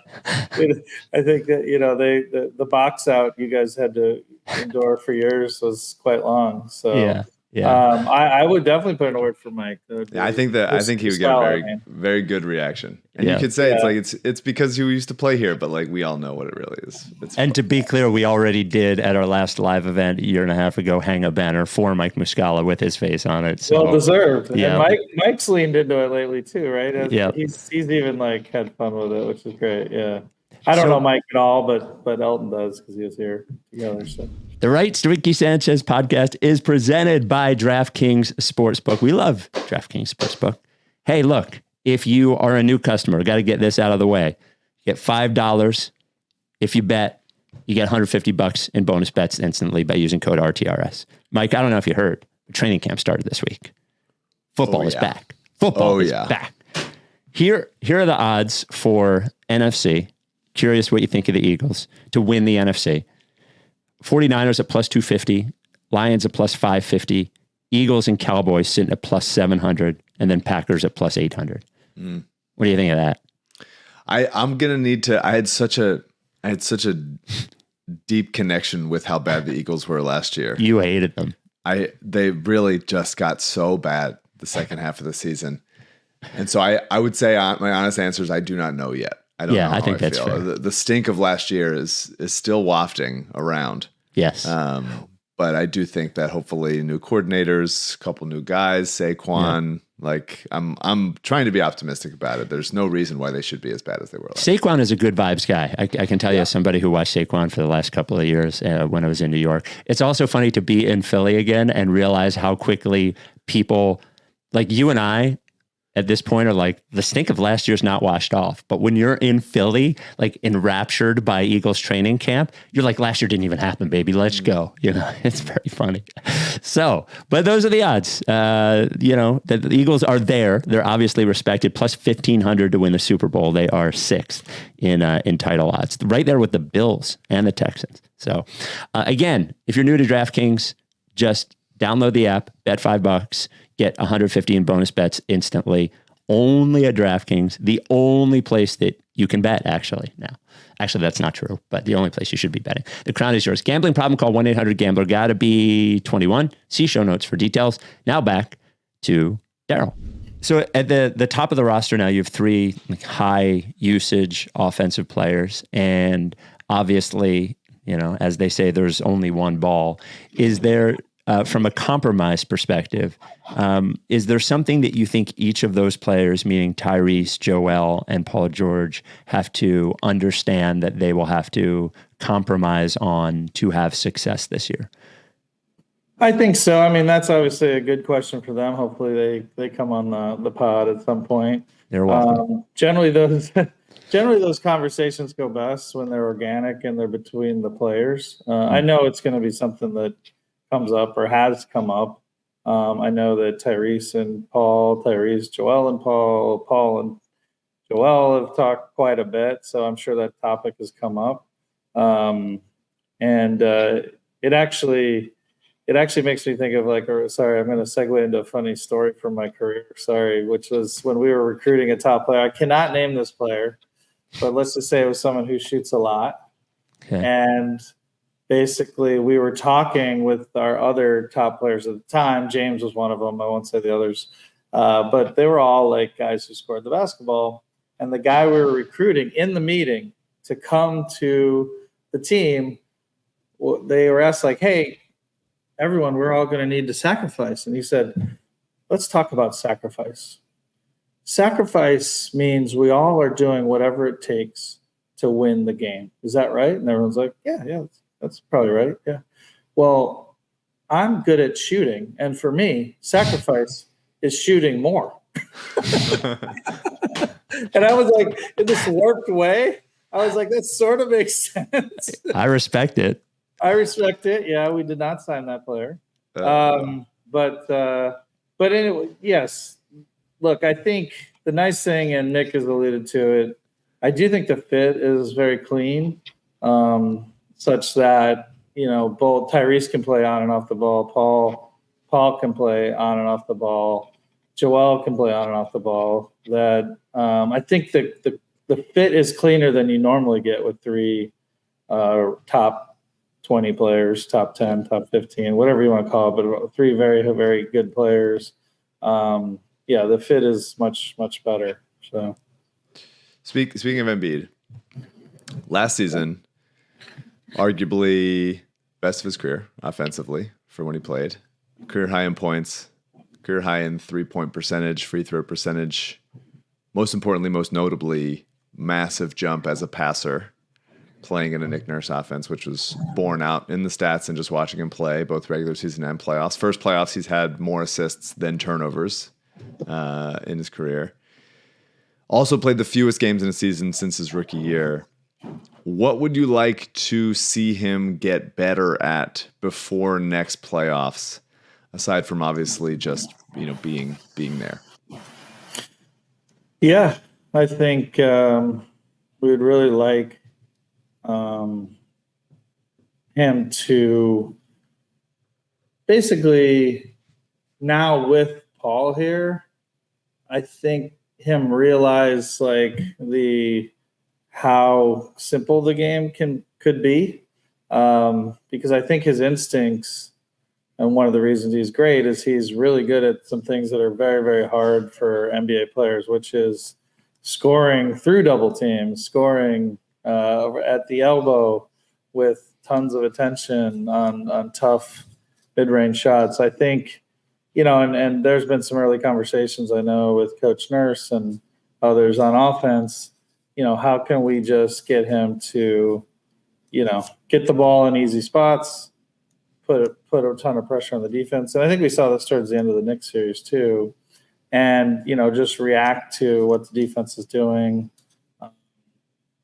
Speaker 4: think that the box out you guys had to endure for years was quite long. So I would definitely put in a word for Mike.
Speaker 3: I think he would get a very, very good reaction. And you could say it's because he used to play here, but like, we all know what it really is.
Speaker 1: And to be clear, we already did at our last live event a year and a half ago hang a banner for Mike Muscala with his face on it. So,
Speaker 4: well deserved.
Speaker 1: Yeah.
Speaker 4: And Mike's leaned into it lately too, right?
Speaker 1: Yeah.
Speaker 4: He's even like had fun with it, which is great. Yeah. I don't know Mike at all, but Elton does because he was here together. So.
Speaker 1: The Rights to Ricky Sanchez podcast is presented by DraftKings Sportsbook. We love DraftKings Sportsbook. Hey, look, if you are a new customer, got to get this out of the way. You get $5 if you bet. You get $150 in bonus bets instantly by using code RTRS. Mike, I don't know if you heard, but training camp started this week. Football is back. Football is back. Here are the odds for NFC. Curious what you think of the Eagles to win the NFC. 49ers at plus 250, Lions at plus 550, Eagles and Cowboys sitting at plus 700, and then Packers at plus 800. What do you think of that?
Speaker 3: I'm gonna need to. I had such a deep connection with how bad the Eagles were last year.
Speaker 1: You hated them.
Speaker 3: They really just got so bad the second half of the season, and so I would say my honest answer is I do not know yet. I don't know. I think that's fair. The stink of last year is still wafting around.
Speaker 1: Yes.
Speaker 3: But I do think that hopefully new coordinators, a couple new guys, Saquon, like I'm trying to be optimistic about it. There's no reason why they should be as bad as they were last year.
Speaker 1: Saquon is a good vibes guy. I can tell you as somebody who watched Saquon for the last couple of years when I was in New York. It's also funny to be in Philly again and realize how quickly people like you and I at this point are like, the stink of last year's not washed off. But when you're in Philly, like enraptured by Eagles training camp, you're like, last year didn't even happen, baby. Let's go. It's very funny. So, but those are the odds. The Eagles are there. They're obviously respected. Plus 1,500 to win the Super Bowl. They are sixth in title odds. Right there with the Bills and the Texans. So, again, if you're new to DraftKings, just download the app, bet $5, get 150 in bonus bets instantly. Only at DraftKings, the only place that you can bet actually now. Actually, that's not true, but the only place you should be betting. The crown is yours. Gambling problem, call 1-800-GAMBLER. Gotta be 21. See show notes for details. Now back to Daryl. So at the top of the roster now, you have three high usage offensive players. And obviously, as they say, there's only one ball. Is there... from a compromise perspective, is there something that you think each of those players, meaning Tyrese, Joel, and Paul George, have to understand that they will have to compromise on to have success this year?
Speaker 4: I think so. I mean, that's obviously a good question for them. Hopefully they come on the pod at some point.
Speaker 1: They're welcome.
Speaker 4: Generally those conversations go best when they're organic and they're between the players. I know it's going to be something that comes up or has come up. I know that Tyrese and Paul, Joel and Paul and Joel have talked quite a bit. So I'm sure that topic has come up. And it actually, it actually makes me think of I'm going to segue into a funny story from my career. Which was when we were recruiting a top player. I cannot name this player, but let's just say it was someone who shoots a lot.
Speaker 1: Okay.
Speaker 4: And basically we were talking with our other top players at the time. James was one of them. I won't say the others, but they were all like guys who scored the basketball. And the guy we were recruiting in the meeting to come to the team, they were asked like, hey, everyone, we're all going to need to sacrifice. And he said, let's talk about sacrifice. Sacrifice means we all are doing whatever it takes to win the game. Is that right? And everyone's like, yeah, that's probably right. Yeah. Well, I'm good at shooting. And for me, sacrifice is shooting more. And I was like, in this warped way, I was like, that sort of makes sense.
Speaker 1: I respect it.
Speaker 4: Yeah, we did not sign that player. But anyway, yes. Look, I think the nice thing, and Nick has alluded to it, I do think the fit is very clean, such that, both Tyrese can play on and off the ball. Paul can play on and off the ball. Joel can play on and off the ball. That I think the fit is cleaner than you normally get with three top 20 players, top 10, top 15, whatever you want to call it, but three very, very good players. The fit is much, much better. So,
Speaker 3: speaking of Embiid, last season, arguably best of his career offensively for when he played. Career high in points, career high in 3-point percentage, free throw percentage. Most importantly, most notably, massive jump as a passer, playing in a Nick Nurse offense, which was borne out in the stats and just watching him play, both regular season and playoffs. First playoffs, he's had more assists than turnovers in his career. Also played the fewest games in a season since his rookie year. What would you like to see him get better at before next playoffs, aside from obviously just being there?
Speaker 4: Yeah, I think we would really like him to basically, now with Paul here, I think him realize how simple the game could be, because I think his instincts, and one of the reasons he's great is he's really good at some things that are very, very hard for NBA players, which is scoring through double teams, scoring at the elbow with tons of attention on tough mid-range shots. I think, and there's been some early conversations I know with Coach Nurse and others on offense, how can we just get him to, get the ball in easy spots, put a ton of pressure on the defense. And I think we saw this towards the end of the Knicks series too. And, just react to what the defense is doing.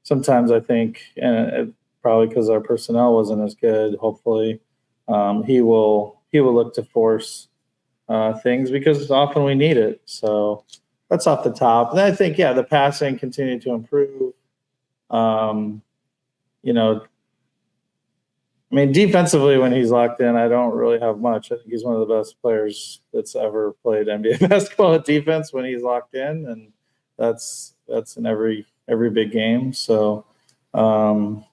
Speaker 4: Sometimes I think, and probably because our personnel wasn't as good, hopefully, he will look to force things because often we need it. So that's off the top. And I think, the passing continued to improve. Defensively, when he's locked in, I don't really have much. I think he's one of the best players that's ever played NBA basketball at defense when he's locked in, and that's in every big game. So, and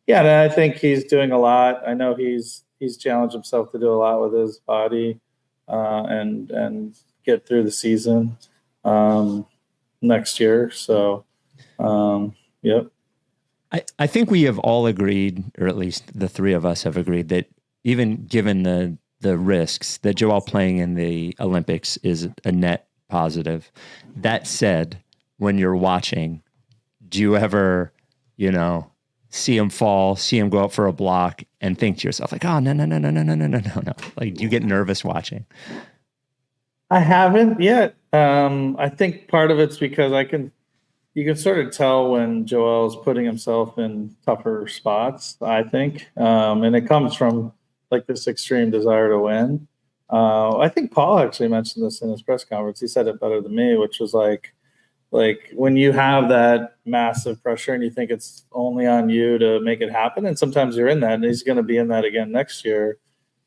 Speaker 4: I think he's doing a lot. I know he's challenged himself to do a lot with his body, and get through the season next year. So, yep.
Speaker 1: I think we have all agreed, or at least the three of us have agreed, that even given the risks, that Joel playing in the Olympics is a net positive. That said, when you're watching, do you ever, see him fall, see him go up for a block, and think to yourself like, oh, no. Like, do you get nervous watching?
Speaker 4: I haven't yet. I think part of it's because you can sort of tell when Joel's putting himself in tougher spots, I think. And it comes from this extreme desire to win. I think Paul actually mentioned this in his press conference. He said it better than me, which was like when you have that massive pressure and you think it's only on you to make it happen. And sometimes you're in that, and he's going to be in that again next year.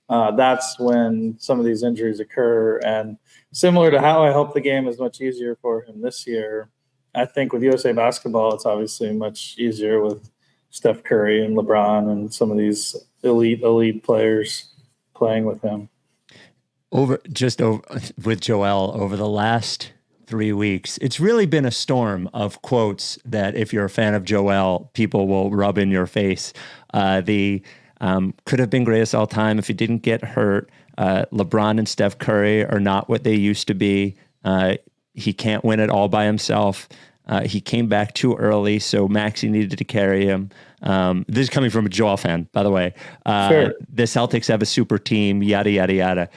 Speaker 4: that's when some of these injuries occur. And similar to how I hope the game is much easier for him this year, I think with USA Basketball, it's obviously much easier with Steph Curry and LeBron and some of these elite players playing with him.
Speaker 1: With Joel over the last 3 weeks, it's really been a storm of quotes that if you're a fan of Joel, people will rub in your face. Could have been greatest all time if he didn't get hurt. LeBron and Steph Curry are not what they used to be. He can't win it all by himself. He came back too early, so Maxey needed to carry him. This is coming from a Joel fan, by the way.
Speaker 4: Sure.
Speaker 1: The Celtics have a super team, yada, yada, yada.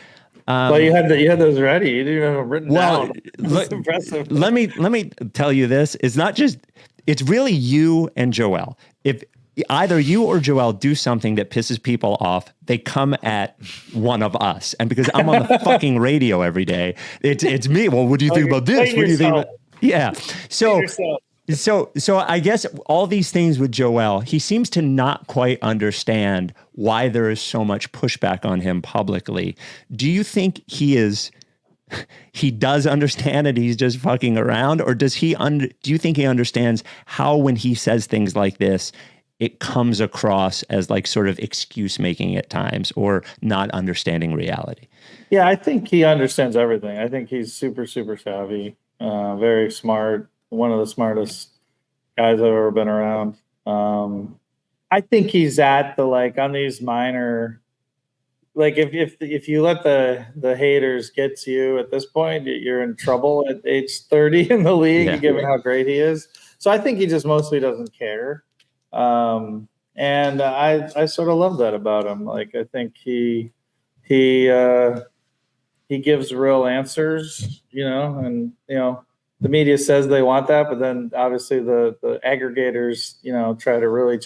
Speaker 4: Well, you had those ready. You didn't even have them written down. That's impressive.
Speaker 1: Let me tell you this. It's really you and Joel. If either you or Joel do something that pisses people off, they come at one of us. And because I'm on the fucking radio every day, it's me. Well, what do you think about this? What do you think about? Yeah. So I guess all these things with Joel, he seems to not quite understand why there is so much pushback on him publicly. Do you think he does understand it? He's just fucking around, or do you think he understands how when he says things like this, it comes across as like sort of excuse making at times or not understanding reality?
Speaker 4: Yeah, I think he understands everything. I think he's super, super savvy, very smart. One of the smartest guys I've ever been around. I think he's at the, like, on these minor, like if you let the haters get to you at this point, you're in trouble at age 30 in the league, given how great he is. So I think he just mostly doesn't care. And I sort of love that about him. Like, I think he gives real answers, and, the media says they want that, but then obviously the aggregators, try to really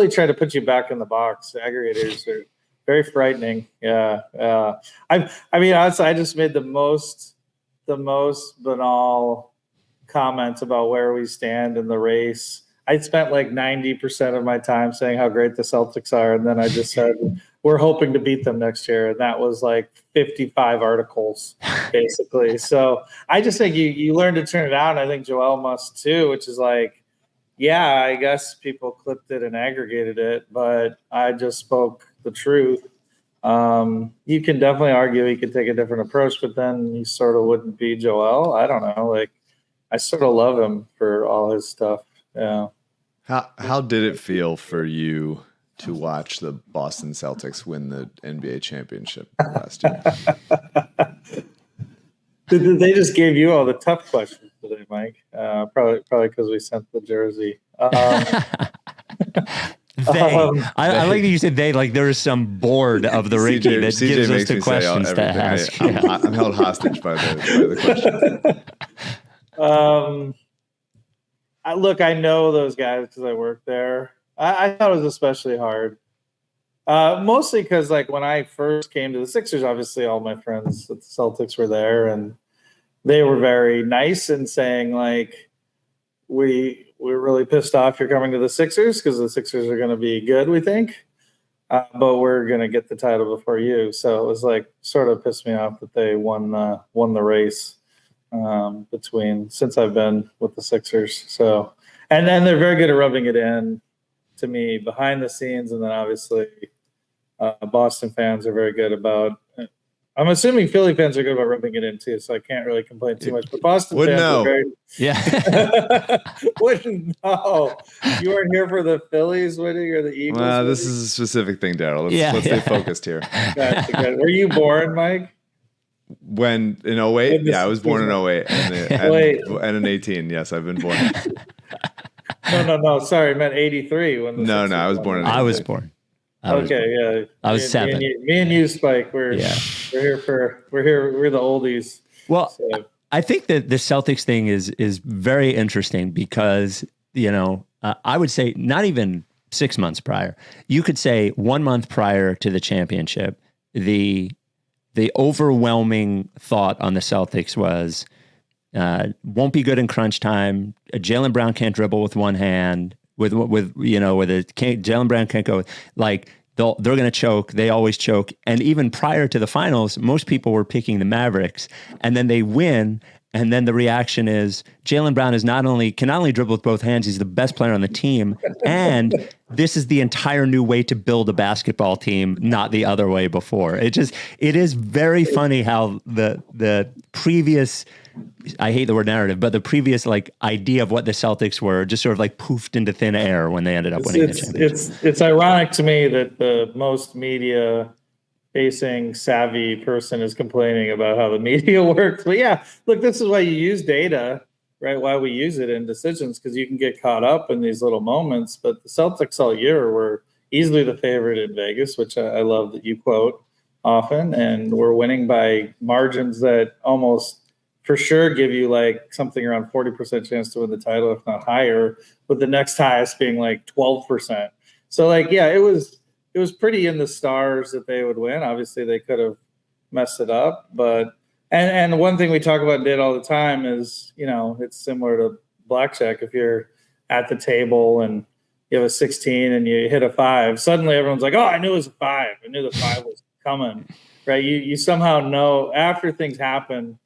Speaker 4: try to put you back in the box. Aggregators are very frightening. Yeah. I mean, honestly, I just made the most banal comments about where we stand in the race. I spent like 90% of my time saying how great the Celtics are. And then I just said, we're hoping to beat them next year. And that was like 55 articles, basically. So I just think you learn to turn it out. And I think Joel must too, which is like, yeah, I guess people clipped it and aggregated it, but I just spoke the truth. You can definitely argue he could take a different approach, but then he sort of wouldn't be Joel. I don't know. Like, I sort of love him for all his stuff. Yeah.
Speaker 3: How did it feel for you to watch the Boston Celtics win the NBA championship last year?
Speaker 4: They just gave you all the tough questions today, Mike. Probably because we sent the jersey.
Speaker 1: I like that you said they, like there is some board of the Ricky that
Speaker 3: CJ
Speaker 1: gives us the questions to ask.
Speaker 3: I'm held hostage by the questions.
Speaker 4: Look, I know those guys because I work there. I thought it was especially hard. Mostly because, like, when I first came to the Sixers, obviously all my friends at the Celtics were there, and they were very nice in saying, like, we're really pissed off you're coming to the Sixers because the Sixers are going to be good, we think, but we're going to get the title before you. So it was like sort of pissed me off that they won the race since I've been with the Sixers. So, and then they're very good at rubbing it in to me behind the scenes, and then obviously Boston fans are very good about. I'm assuming Philly fans are good about rubbing it in too, so I can't really complain too much. But Boston fans are very wouldn't know. You weren't here for the Phillies winning or the Eagles.
Speaker 3: Well, this is a specific thing, Daryl. Let's stay focused here.
Speaker 4: Gotcha. Were you born, Mike?
Speaker 3: When in 08? Yeah, I was born in 08 and in 18. Yes, I've been born.
Speaker 4: No. Sorry, I meant 83.
Speaker 3: No, I was born in 83.
Speaker 1: I was born.
Speaker 4: Yeah.
Speaker 1: I was 7.
Speaker 4: Me and you, Spike. We're here. We're the oldies.
Speaker 1: Well, so. I think that the Celtics thing is very interesting because I would say not even 6 months prior. You could say 1 month prior to the championship, the overwhelming thought on the Celtics was won't be good in crunch time. Jaylen Brown can't dribble with one hand. Jaylen Brown can't go. Like, they're going to choke. They always choke. And even prior to the finals, most people were picking the Mavericks, and then they win. And then the reaction is Jaylen Brown can not only dribble with both hands, he's the best player on the team. And this is the entire new way to build a basketball team, not the other way before. It is very funny how the previous, I hate the word narrative, but the previous like idea of what the Celtics were just sort of like poofed into thin air when they ended up winning the championship.
Speaker 4: It's ironic to me that the most media facing savvy person is complaining about how the media works. But yeah, look, this is why you use data, right? Why we use it in decisions, because you can get caught up in these little moments. But the Celtics all year were easily the favorite in Vegas, which I love that you quote often. And we're winning by margins that almost for sure give you like something around 40% chance to win the title, if not higher, with the next highest being like 12%. So like, yeah, it was pretty in the stars that they would win. Obviously, they could have messed it up, but and one thing we talk about and did all the time is, it's similar to blackjack. If you're at the table and you have a 16 and you hit a 5, suddenly everyone's like, "Oh, I knew it was a 5. I knew the 5 was coming." Right? You somehow know after things happen.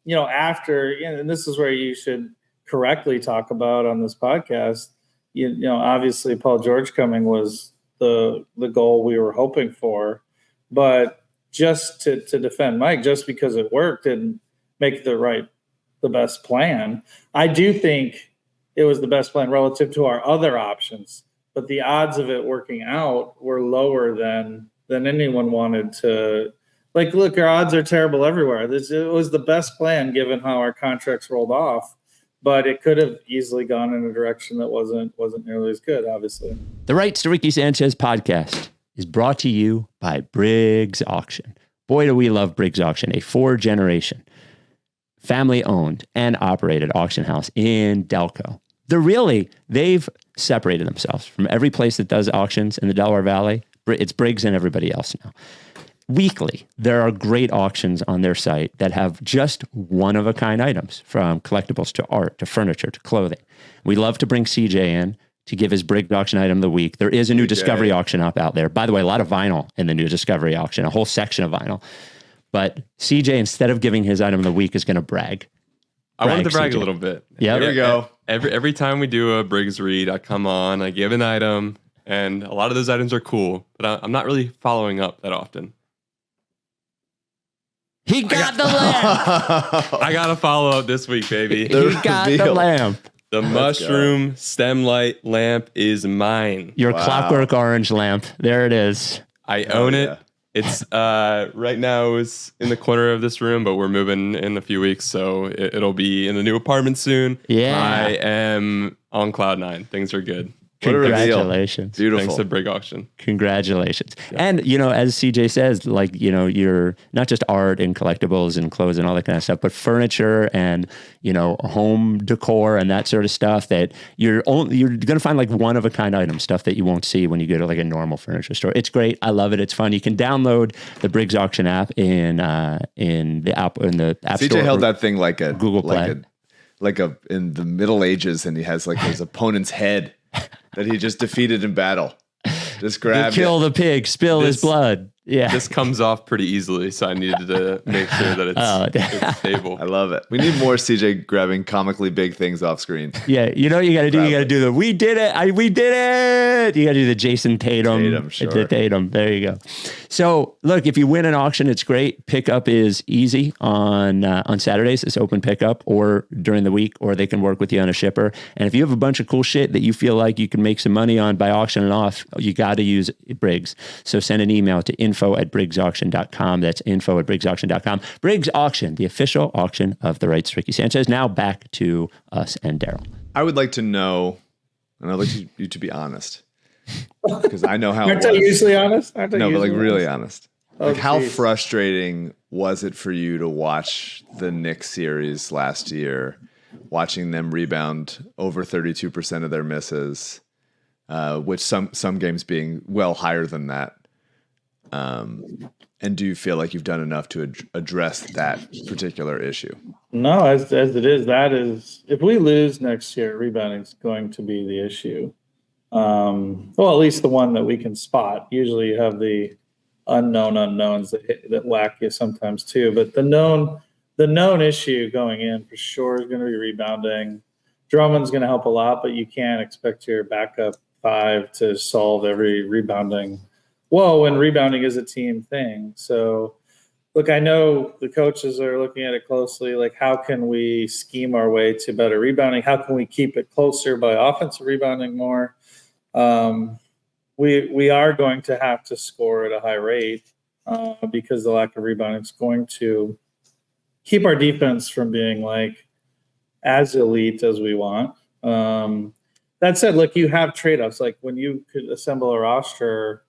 Speaker 4: And this is where you should correctly talk about on this podcast. Obviously, Paul George coming was the goal we were hoping for, but just to defend Mike, just because it worked didn't make the best plan. I do think it was the best plan relative to our other options, but the odds of it working out were lower than anyone wanted to. Like, look, our odds are terrible everywhere. It was the best plan given how our contracts rolled off. But it could have easily gone in a direction that wasn't nearly as good, obviously.
Speaker 1: The Rights to Ricky Sanchez podcast is brought to you by Briggs Auction. Boy, do we love Briggs Auction, a 4-generation, family-owned and operated auction house in Delco. They've separated themselves from every place that does auctions in the Delaware Valley. It's Briggs and everybody else now. Weekly, there are great auctions on their site that have just one-of-a-kind items, from collectibles to art to furniture to clothing. We love to bring CJ in to give his Briggs auction item of the week. There is a new Discovery auction up out there. By the way, a lot of vinyl in the new Discovery auction, a whole section of vinyl. But CJ, instead of giving his item of the week, is going to brag.
Speaker 7: I wanted to brag a little bit.
Speaker 1: Yeah,
Speaker 3: here we go.
Speaker 7: Every time we do a Briggs read, I come on, I give an item, and a lot of those items are cool, but I'm not really following up that often.
Speaker 1: He got the lamp.
Speaker 7: I got to follow up this week, baby.
Speaker 1: He got the lamp.
Speaker 7: The mushroom stem light lamp is mine.
Speaker 1: Your clockwork orange lamp. There it is.
Speaker 7: I own it. It's right now it's in the corner of this room, but we're moving in a few weeks, so it'll be in the new apartment soon.
Speaker 1: Yeah.
Speaker 7: I am on cloud 9. Things are good.
Speaker 1: Congratulations.
Speaker 3: Beautiful.
Speaker 7: Thanks to Briggs Auction.
Speaker 1: Congratulations. Yeah. And, as CJ says, like, you're not just art and collectibles and clothes and all that kind of stuff, but furniture and, home decor and that sort of stuff that you're going to find like one-of-a-kind items, stuff that you won't see when you go to like a normal furniture store. It's great. I love it. It's fun. You can download the Briggs Auction app in the App Store.
Speaker 3: CJ held that thing like a
Speaker 1: Google Play.
Speaker 3: like a in the Middle Ages, and he has like his opponent's head that he just defeated in battle. Just grab
Speaker 1: kill the pig, spill his blood. Yeah.
Speaker 7: This comes off pretty easily, so I needed to make sure that it's stable.
Speaker 3: I love it. We need more CJ grabbing comically big things off screen.
Speaker 1: Yeah, you got to do? You got to do the we did it. We did it. You got to do the Jason Tatum.
Speaker 3: Sure.
Speaker 1: Tatum. There you go. So look, if you win an auction, it's great. Pickup is easy on Saturdays. It's open pickup, or during the week, or they can work with you on a shipper. And if you have a bunch of cool shit that you feel like you can make some money on by auctioning off, you got to use Briggs. So send an email to info@briggsauction.com. That's info@briggsauction.com. Briggs Auction, the official auction of the Rights to Ricky Sanchez. Now back to us and Daryl.
Speaker 3: I would like to know, and I'd like you to be honest, because I know how
Speaker 4: Aren't I usually honest?
Speaker 3: But like really honest. Like, how frustrating was it for you to watch the Knicks series last year, watching them rebound over 32% of their misses, which some games being well higher than that? And do you feel like you've done enough to address that particular issue?
Speaker 4: No, as it is, that is, if we lose next year, rebounding is going to be the issue. Well, at least the one that we can spot. Usually you have the unknown unknowns that whack you sometimes too. But the known issue going in for sure is going to be rebounding. Drummond's going to help a lot, but you can't expect your backup 5 to solve every rebounding woe, and rebounding is a team thing. So, look, I know the coaches are looking at it closely. Like, how can we scheme our way to better rebounding? How can we keep it closer by offensive rebounding more? We are going to have to score at a high rate because the lack of rebounding is going to keep our defense from being like as elite as we want. That said, look, you have trade-offs. Like when you could assemble a roster,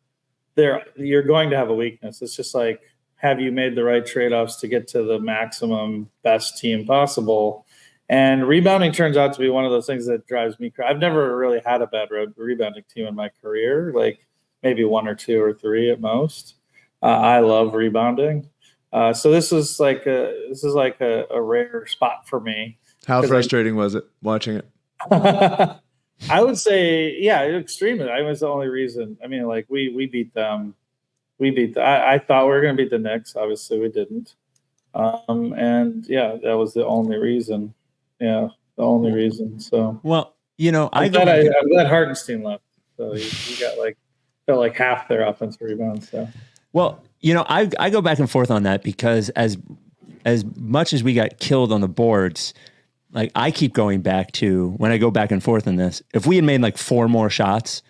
Speaker 4: you're going to have a weakness. It's just like, have you made the right trade-offs to get to the maximum best team possible? And rebounding turns out to be one of those things that drives me crazy. I've never really had a bad rebounding team in my career, like maybe 1 or 2 or 3 at most. I love rebounding. So this is like a rare spot for me.
Speaker 3: How frustrating was it watching it?
Speaker 4: I would say, yeah, extremely. I was the only reason. I mean, like we beat them. I thought we were going to beat the Knicks. Obviously, we didn't. And yeah, that was the only reason. Yeah, the only reason. So,
Speaker 1: well,
Speaker 4: I'm glad Hartenstein left. So you got felt like half their offensive rebounds. So,
Speaker 1: well, I go back and forth on that because as much as we got killed on the boards, like I keep going back to when I go back and forth on this. If we had made like 4 more shots,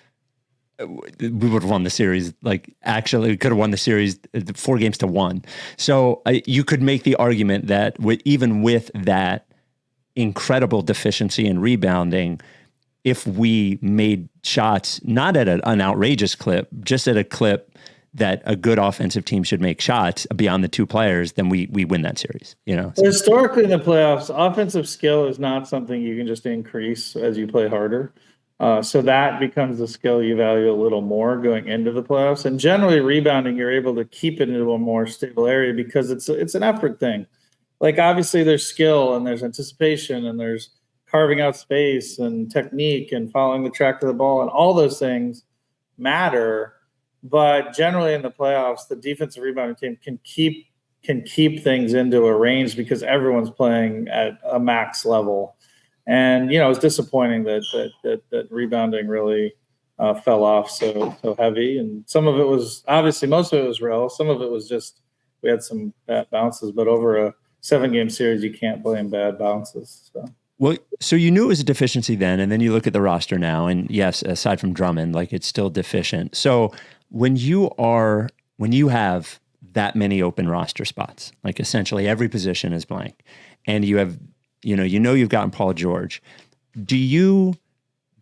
Speaker 1: we would have won the series. Like actually, we could have won the series 4-1. So you could make the argument that even with that incredible deficiency in rebounding, if we made shots not at an outrageous clip, just at a clip that a good offensive team should make shots beyond the 2 players, then we win that series. So.
Speaker 4: Historically in the playoffs, offensive skill is not something you can just increase as you play harder. So that becomes the skill you value a little more going into the playoffs. And generally rebounding, you're able to keep it into a more stable area because it's an effort thing. Like obviously there's skill and there's anticipation and there's carving out space and technique and following the track of the ball, and all those things matter. But generally in the playoffs, the defensive rebounding team can keep things into a range because everyone's playing at a max level. And it's disappointing that rebounding really fell off so heavy. And some of it was obviously, most of it was real. Some of it was just we had some bad bounces. But over a 7-game series, you can't blame bad bounces. So.
Speaker 1: Well, so you knew it was a deficiency then, and then you look at the roster now, and yes, aside from Drummond, like it's still deficient. So when you have that many open roster spots, like essentially every position is blank, and you have, you've gotten Paul George, do you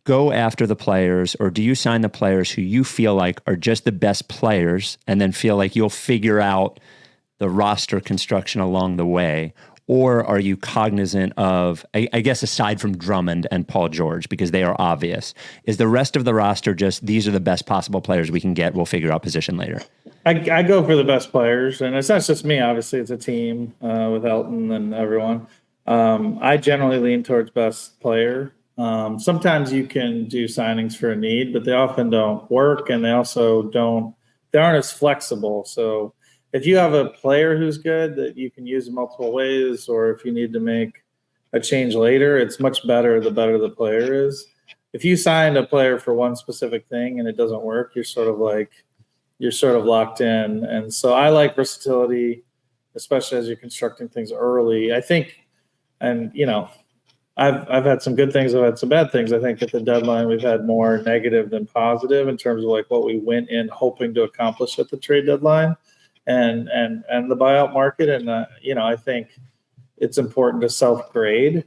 Speaker 1: go after the players or do you sign the players who you feel like are just the best players and then feel like you'll figure out the roster construction along the way? Or are you cognizant of, I guess, aside from Drummond and Paul George, because they are obvious, is the rest of the roster just, these are the best possible players we can get, we'll figure out position later?
Speaker 4: I go for the best players, and it's not just me, obviously, it's a team with Elton and everyone. I generally lean towards best player. Sometimes you can do signings for a need, but they often don't work, and they also they aren't as flexible. So if you have a player who's good that you can use in multiple ways, or if you need to make a change later, it's much better the better the player is. If you signed a player for one specific thing and it doesn't work, you're sort of locked in. And so I like versatility, especially as you're constructing things early. I think, and I've had some good things, I've had some bad things. I think at the deadline we've had more negative than positive in terms of like what we went in hoping to accomplish at the trade deadline. And the buyout market. And, I think it's important to self-grade.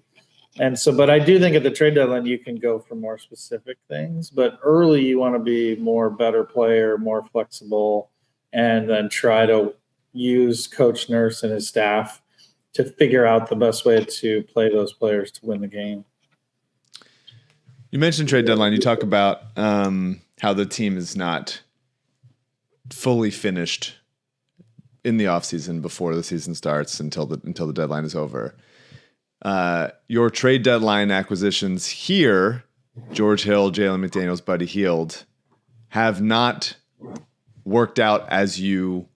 Speaker 4: And so, but I do think at the trade deadline, you can go for more specific things, but early you want to be better player, more flexible, and then try to use Coach Nurse and his staff to figure out the best way to play those players to win the game.
Speaker 3: You mentioned trade deadline. You talk about how the team is not fully finished in the offseason before the season starts until the deadline is over. Your trade deadline acquisitions here George Hill, Jalen McDaniels, Buddy Hield have not worked out as you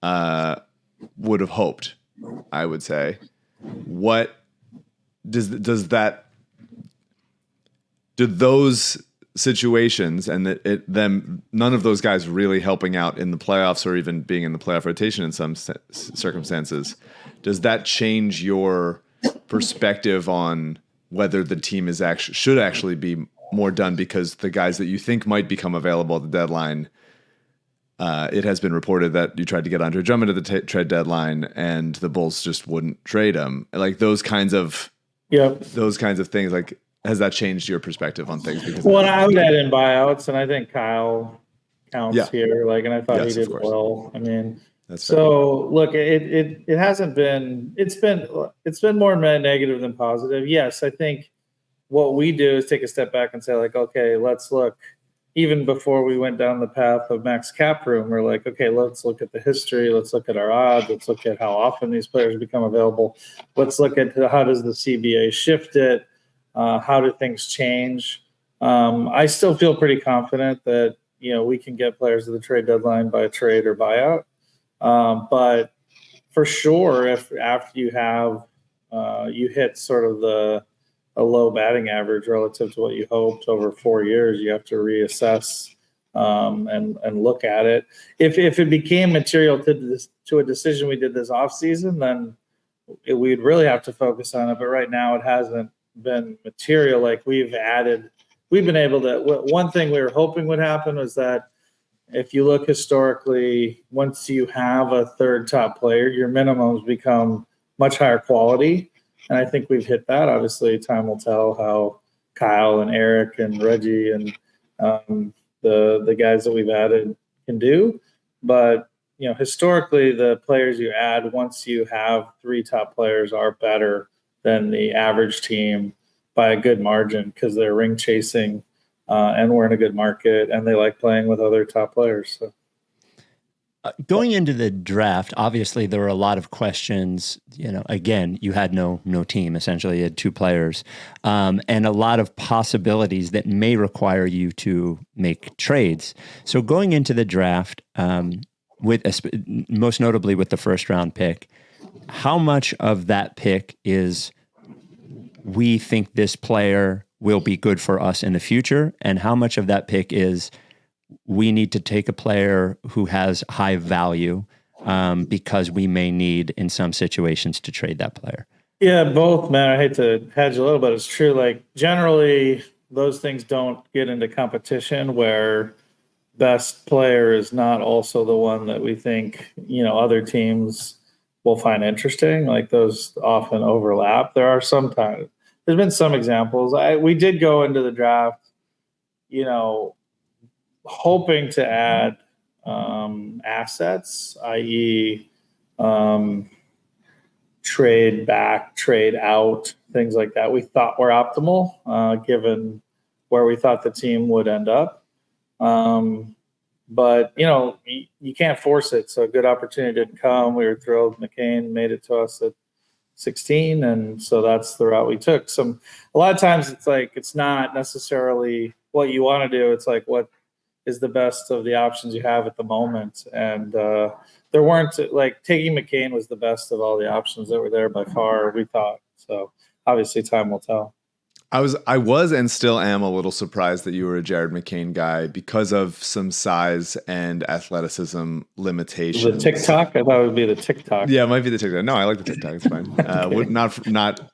Speaker 3: would have hoped, I would say. What do those situations and them none of those guys really helping out in the playoffs or even being in the playoff rotation in some circumstances, does that change your perspective on whether the team should actually be more done because the guys that you think might become available at the deadline, it has been reported that you tried to get Andre Drummond at the trade deadline and the Bulls just wouldn't trade him. Like those kinds of things. Like, has that changed your perspective on things? Because
Speaker 4: I would add in buyouts, and I think Kyle counts here. Like, and I thought he did well. I mean, look, it hasn't been. It's been more negative than positive. Yes, I think what we do is take a step back and say, like, okay, let's look. Even before we went down the path of max cap room, we're like, okay, let's look at the history. Let's look at our odds. Let's look at how often these players become available. Let's look at how does the CBA shift it. How do things change? I still feel pretty confident that, we can get players to the trade deadline by trade or buyout. But for sure, if after you have you hit sort of a low batting average relative to what you hoped over 4 years, you have to reassess and look at it. If it became material to a decision we did this offseason, then we'd really have to focus on it. But right now it hasn't been material. Like we've been able to, one thing we were hoping would happen was that if you look historically, once you have a third top player, your minimums become much higher quality. And I think we've hit that. Obviously, time will tell how Kyle and Eric and Reggie and the guys that we've added can do. But, historically, the players you add once you have three top players are better than the average team by a good margin because they're ring chasing and we're in a good market and they like playing with other top players. So.
Speaker 1: Going into the draft, obviously there were a lot of questions. Again, you had no team. Essentially, you had two players, and a lot of possibilities that may require you to make trades. So going into the draft, most notably with the first round pick, how much of that pick is we think this player will be good for us in the future, and how much of that pick is we need to take a player who has high value because we may need in some situations to trade that player?
Speaker 4: Yeah, both, man. I hate to hedge a little bit. It's true. Like generally those things don't get into competition where best player is not also the one that we think, other teams will find interesting. Like those often overlap. There's been some examples. We did go into the draft, hoping to add assets, i.e. Trade back, trade out, things like that. We thought were optimal given where we thought the team would end up. But, you can't force it. So a good opportunity didn't come. We were thrilled. McCain made it to us at 16. And so that's the route we took. A lot of times it's like, it's not necessarily what you want to do. It's like, what is the best of the options you have at the moment. And there weren't, like, taking McCain was the best of all the options that were there by far, we thought. So obviously time will tell.
Speaker 3: I was and still am a little surprised that you were a Jared McCain guy because of some size and athleticism limitations.
Speaker 4: The TikTok? I thought it would be the TikTok.
Speaker 3: Yeah, it might be the TikTok. No, I like the TikTok. It's fine.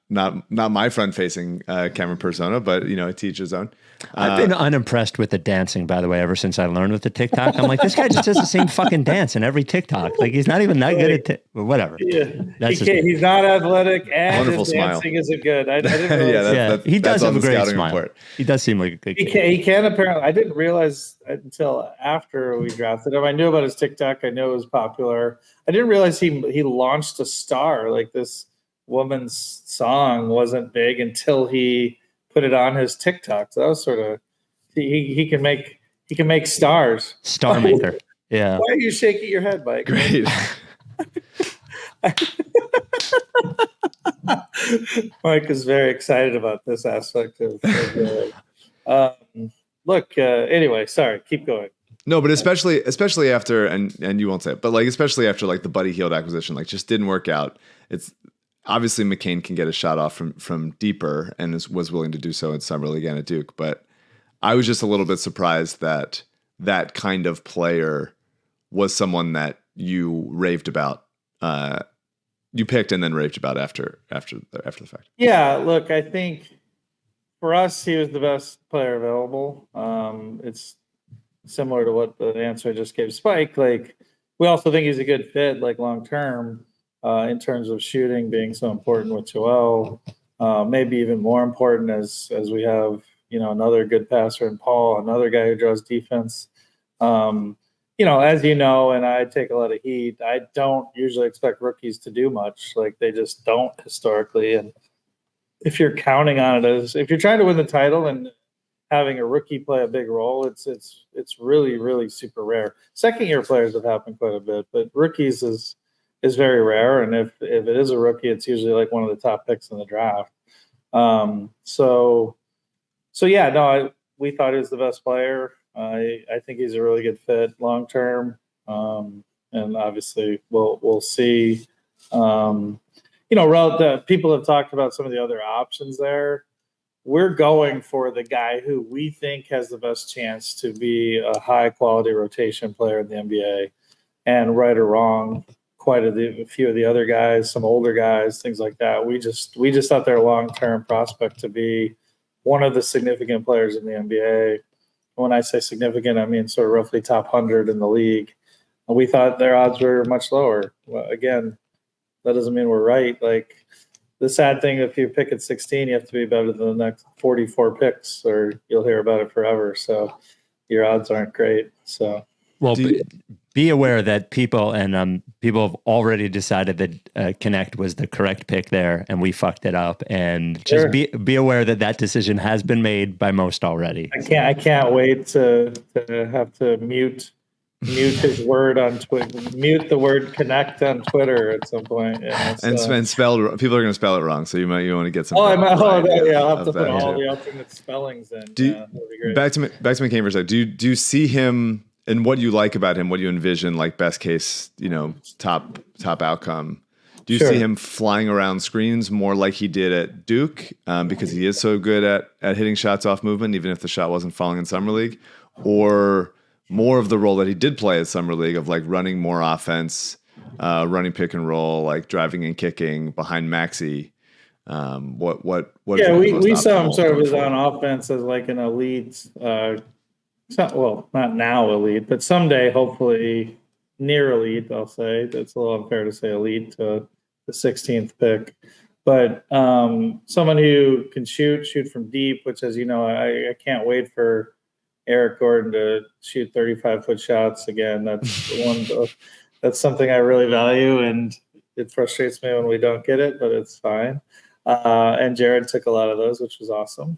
Speaker 3: Not my front-facing camera persona, but to each his own.
Speaker 1: I've been unimpressed with the dancing, by the way, ever since I learned with the TikTok. I'm like, this guy just does the same fucking dance in every TikTok. Like, he's not even that good at whatever.
Speaker 4: Yeah. He's not athletic, and
Speaker 3: wonderful
Speaker 4: his
Speaker 3: smile.
Speaker 4: dancing isn't good. I didn't realize
Speaker 1: he does have a great smile. Report. He does seem like a good kid.
Speaker 4: He can apparently. I didn't realize until after we drafted him. I knew about his TikTok. I knew it was popular. I didn't realize he launched a star. Like, this woman's song wasn't big until he put it on his TikTok. So that was sort of he can make stars.
Speaker 1: Star maker. Yeah.
Speaker 4: Why are you shaking your head, Mike?
Speaker 3: Great.
Speaker 4: Mike is very excited about this aspect of Look, anyway, sorry, keep going.
Speaker 3: No, but especially after, and you won't say it, but like especially after like the Buddy Hield acquisition, like just didn't work out. It's obviously McCain can get a shot off from deeper and was willing to do so in summer league and at Duke. But I was just a little bit surprised that that kind of player was someone that you raved about, you picked and then raved about after the fact.
Speaker 4: Yeah, look, I think for us, he was the best player available. It's similar to what the answer I just gave Spike. Like, we also think he's a good fit, like long term, in terms of shooting being so important with Joel. Maybe even more important as we have, another good passer in Paul, another guy who draws defense. As you know, and I take a lot of heat, I don't usually expect rookies to do much. Like, they just don't historically. And if you're counting on it if you're trying to win the title and having a rookie play a big role, it's really, really super rare. Second year players have happened quite a bit, but rookies is very rare. And if it is a rookie, it's usually like one of the top picks in the draft. We thought he was the best player. I think he's a really good fit long term. And obviously we'll see. People have talked about some of the other options there. We're going for the guy who we think has the best chance to be a high quality rotation player in the NBA. And right or wrong, quite a few of the other guys, some older guys, things like that. We just thought their long-term prospect to be one of the significant players in the NBA. When I say significant, I mean sort of roughly top 100 in the league. And we thought their odds were much lower. Well, again, that doesn't mean we're right. Like, the sad thing, if you pick at 16, you have to be better than the next 44 picks, or you'll hear about it forever. So your odds aren't great. So,
Speaker 1: well, be aware that people have already decided that Connect was the correct pick there, and we fucked it up. And just be aware that decision has been made by most already.
Speaker 4: I can't wait to have to mute his word on Twitter, mute the word Connect on Twitter at some point.
Speaker 3: And spelled, people are going to spell it wrong, so you want to get some.
Speaker 4: I'll have to put all the alternate spellings in. That'd be great.
Speaker 3: Back to McCain for a second. Do you see him and what you like about him? What do you envision, like best case, top outcome? Do you see him flying around screens more like he did at Duke, because he is so good at hitting shots off movement, even if the shot wasn't falling in summer league, or more of the role that he did play at summer league of like running more offense, running pick and roll, like driving and kicking behind Maxey? What?
Speaker 4: Yeah, we saw him sort of as on offense as like an elite. Not now elite, but someday hopefully near elite. I'll say that's a little unfair to say elite to the 16th pick, but someone who can shoot from deep, which, as you know, I can't wait for Eric Gordon to shoot 35-foot shots again. That's something I really value, and it frustrates me when we don't get it, but it's fine. And Jared took a lot of those, which was awesome.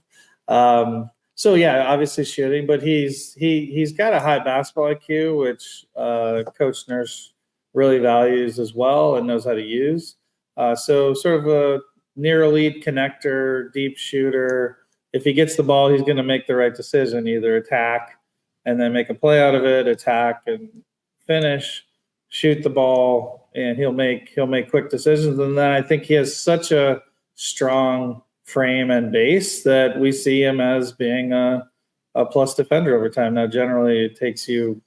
Speaker 4: So yeah, obviously shooting, but he's got a high basketball IQ, which Coach Nurse really values as well and knows how to use. So sort of a near elite connector, deep shooter. If he gets the ball, he's going to make the right decision, either attack and then make a play out of it, attack and finish, shoot the ball, and he'll make quick decisions. And then I think he has such a strong frame and base that we see him as being a plus defender over time. Now, generally, it takes you,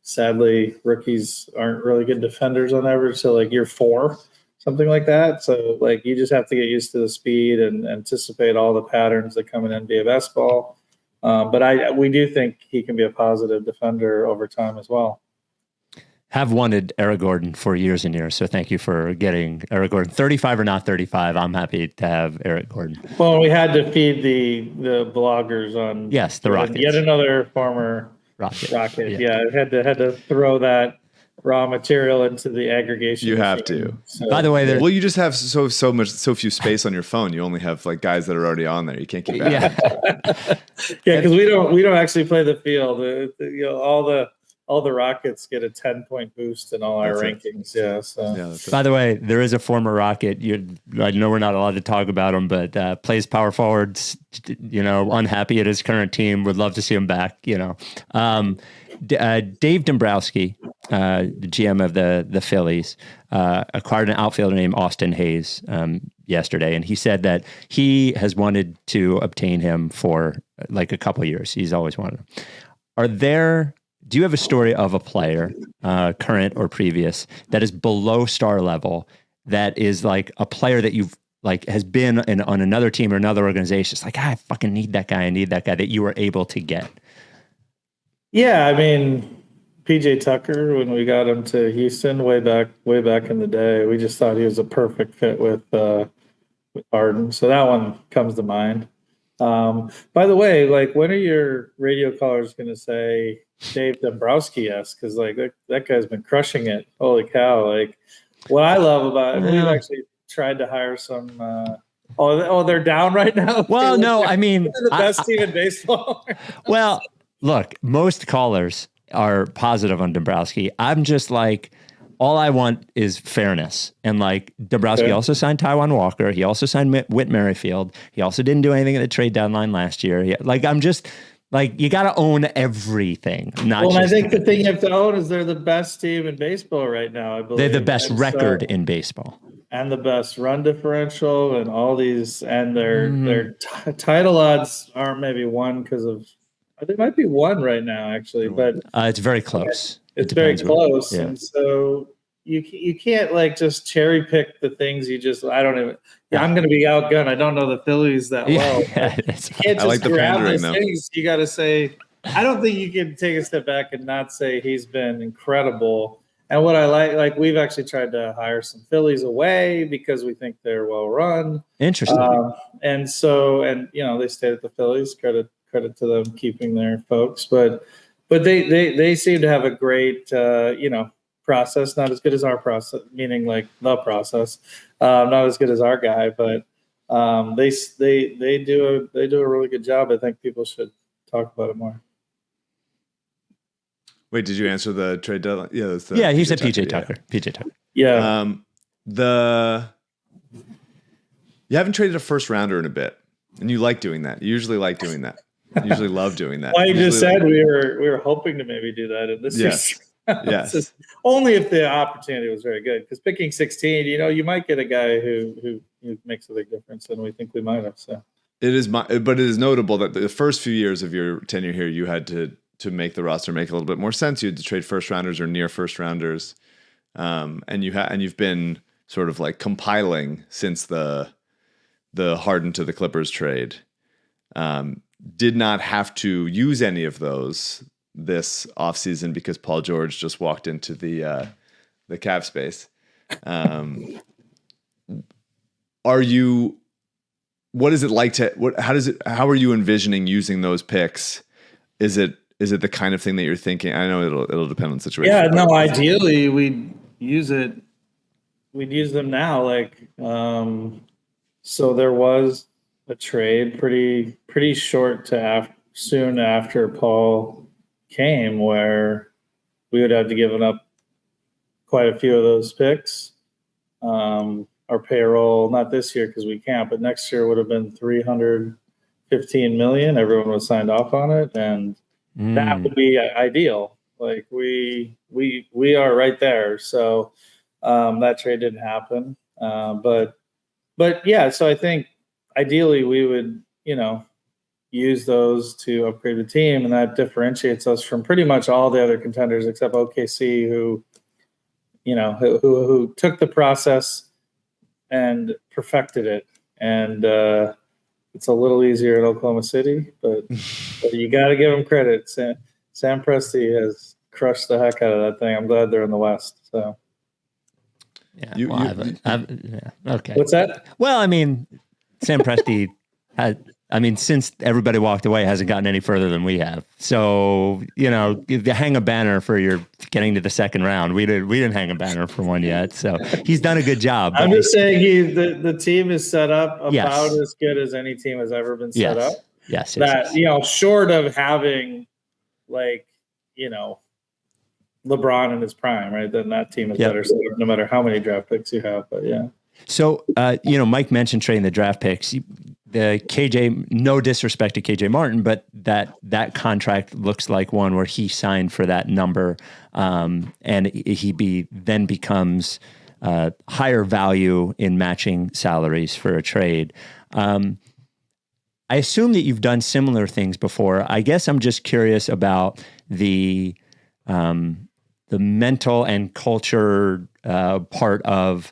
Speaker 4: sadly, rookies aren't really good defenders on average, so like year 4. Something like that. So like you just have to get used to the speed and anticipate all the patterns that come in NBA basketball. But we do think he can be a positive defender over time as well.
Speaker 1: Have wanted Eric Gordon for years and years. So thank you for getting Eric Gordon. 35 or not 35, I'm happy to have Eric Gordon.
Speaker 4: Well, we had to feed the bloggers on
Speaker 1: the Rockets.
Speaker 4: Yet another former Rocket. Yeah, I had to throw that raw material into the aggregation.
Speaker 3: You have to.
Speaker 4: So,
Speaker 1: by the way,
Speaker 3: you just have so few space on your phone. You only have like guys that are already on there. You can't keep back.
Speaker 4: Yeah, because we don't actually play the field. All the all the Rockets get a 10-point boost in all our rankings. Yeah. So
Speaker 1: by the way, there is a former Rocket. I know we're not allowed to talk about him, but plays power forwards. Unhappy at his current team. Would love to see him back. Dave Dombrowski, the GM of the Phillies, acquired an outfielder named Austin Hayes yesterday, and he said that he has wanted to obtain him for like a couple of years. He's always wanted him. Do you have a story of a player, current or previous, that is below star level, that is like a player that you've like has been on another team or another organization? It's like, I fucking need that guy. I need that guy that you were able to get.
Speaker 4: Yeah, I mean, PJ Tucker, when we got him to Houston way back in the day, we just thought he was a perfect fit with Harden. So that one comes to mind. By the way, like, when are your radio callers going to say Dave Dombrowski-esque? Because like that guy's been crushing it. Holy cow! Like, what I love about it, we've actually tried to hire some. They're down right now.
Speaker 1: Well, no, I mean,
Speaker 4: they're the best team in baseball.
Speaker 1: Well, look, most callers are positive on Dombrowski. I'm just like, all I want is fairness. And like, Dombrowski also signed Taijuan Walker. He also signed Whit Merrifield. He also didn't do anything at the trade deadline last year. I'm just like, you got to own everything.
Speaker 4: I think the thing you have to own is they're the best team in baseball right now, I believe.
Speaker 1: They're the best record in baseball.
Speaker 4: And the best run differential and all these, and their title odds aren't maybe one because of, they might be one right now actually, but
Speaker 1: it's very close.
Speaker 4: It's very close. Yeah. And so you can't like just cherry pick the things you just, I'm going to be outgunned. I don't know the Phillies that well. You can't just
Speaker 3: like the
Speaker 4: grab
Speaker 3: pandering,
Speaker 4: these things. You got to say, I don't think you can take a step back and not say he's been incredible. And what I like we've actually tried to hire some Phillies away because we think they're well run.
Speaker 1: Interesting.
Speaker 4: And they stayed at the Phillies. Credit to them keeping their folks, but they seem to have a great process. Not as good as our process, meaning like the process, not as good as our guy, but they do a really good job. I think people should talk about it more.
Speaker 3: Wait, did you answer the trade deadline?
Speaker 1: Yeah, he said PJ Tucker. Yeah. PJ Tucker.
Speaker 4: Yeah.
Speaker 3: You haven't traded a first rounder in a bit, and you like doing that. You usually like doing that. You usually love doing that.
Speaker 4: Well, you just said we were hoping to maybe do that in this
Speaker 3: year. Yes.
Speaker 4: Only if the opportunity was very good. Because picking 16, you might get a guy who makes a big difference, and we think we might have. So
Speaker 3: but it is notable that the first few years of your tenure here, you had to make the roster make a little bit more sense. You had to trade first rounders or near first rounders, and you've been sort of like compiling since the Harden to the Clippers trade. Did not have to use any of those this offseason because Paul George just walked into the cap space. How are you envisioning using those picks? Is it the kind of thing that you're thinking? I know it'll depend on the situation.
Speaker 4: Yeah, no, ideally we'd use them now. Like, so there was a trade pretty short to soon after Paul came where we would have to give up quite a few of those picks. Our payroll, not this year because we can't, but next year would have been $315 million. Everyone was signed off on it, and that would be ideal. Like we are right there. So that trade didn't happen. But yeah, so I think ideally we would, use those to upgrade the team, and that differentiates us from pretty much all the other contenders except OKC, who took the process and perfected it. And it's a little easier in Oklahoma City, but you got to give them credit. Sam Presti has crushed the heck out of that thing. I'm glad they're in the West. So.
Speaker 1: Yeah. Okay.
Speaker 4: What's that?
Speaker 1: Well, I mean, Sam Presti since everybody walked away, hasn't gotten any further than we have. So, hang a banner for your getting to the second round. We didn't hang a banner for one yet. So he's done a good job.
Speaker 4: I'm just saying the team is set up about as good as any team has ever been set up.
Speaker 1: Yes.
Speaker 4: Short of having LeBron in his prime, right? Then that team is better, so no matter how many draft picks you have. But yeah.
Speaker 1: So, Mike mentioned trading the draft picks. The KJ, no disrespect to KJ Martin, but that contract looks like one where he signed for that number, and he then becomes higher value in matching salaries for a trade. I assume that you've done similar things before. I guess I'm just curious about the mental and culture part of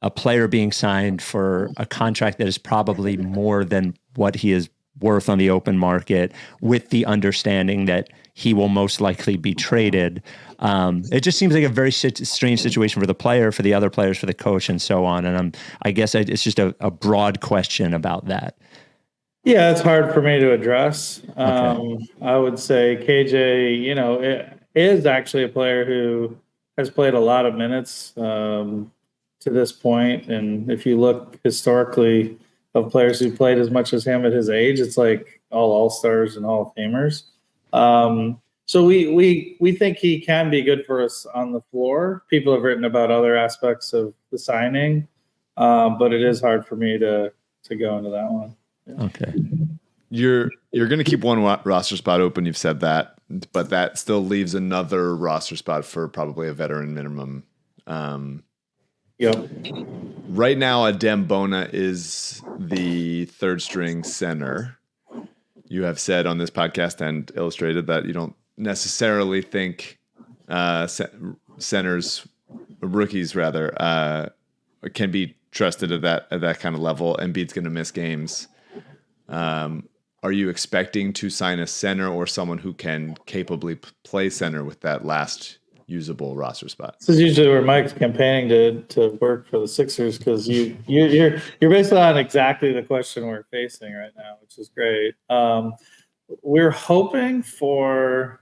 Speaker 1: a player being signed for a contract that is probably more than what he is worth on the open market, with the understanding that he will most likely be traded. It just seems like a very strange situation for the player, for the other players, for the coach, and so on. And I guess it's just a broad question about that.
Speaker 4: Yeah, it's hard for me to address. Okay. I would say KJ, is actually a player who has played a lot of minutes to this point. And if you look historically of players who played as much as him at his age, it's like all-stars and Hall of Famers. So we think he can be good for us on the floor. People have written about other aspects of the signing, but it is hard for me to go into that one. Yeah.
Speaker 1: Okay.
Speaker 3: You're going to keep one roster spot open. You've said that, but that still leaves another roster spot for probably a veteran minimum.
Speaker 4: Yep.
Speaker 3: Right now, Adem Bona is the third string center. You have said on this podcast and illustrated that you don't necessarily think centers, rookies rather, can be trusted at that kind of level. Embiid's going to miss games. Are you expecting to sign a center or someone who can capably play center with that last usable roster spot?
Speaker 4: This is usually where Mike's campaigning to work for the Sixers, because you're basically on exactly the question we're facing right now, which is great. We're hoping for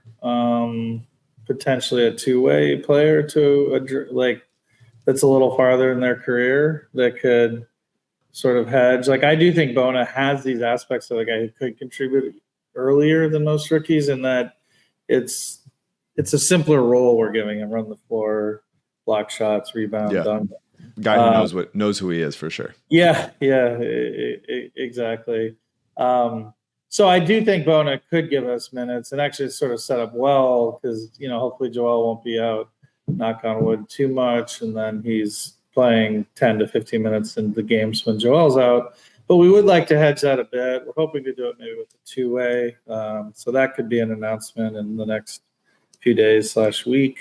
Speaker 4: potentially a two-way player that's a little farther in their career that could sort of hedge. Like, I do think Bona has these aspects of a guy who could contribute earlier than most rookies, in that it's a simpler role we're giving him: run the floor, block shots, rebound, dunk.
Speaker 3: Guy who knows who he is for sure.
Speaker 4: Yeah, exactly. So I do think Bona could give us minutes, and actually it's sort of set up well, because hopefully Joel won't be out, knock on wood, too much, and then he's playing 10 to 15 minutes in the games when Joel's out. But we would like to hedge that a bit. We're hoping to do it maybe with a two-way. So that could be an announcement in the next few days / week.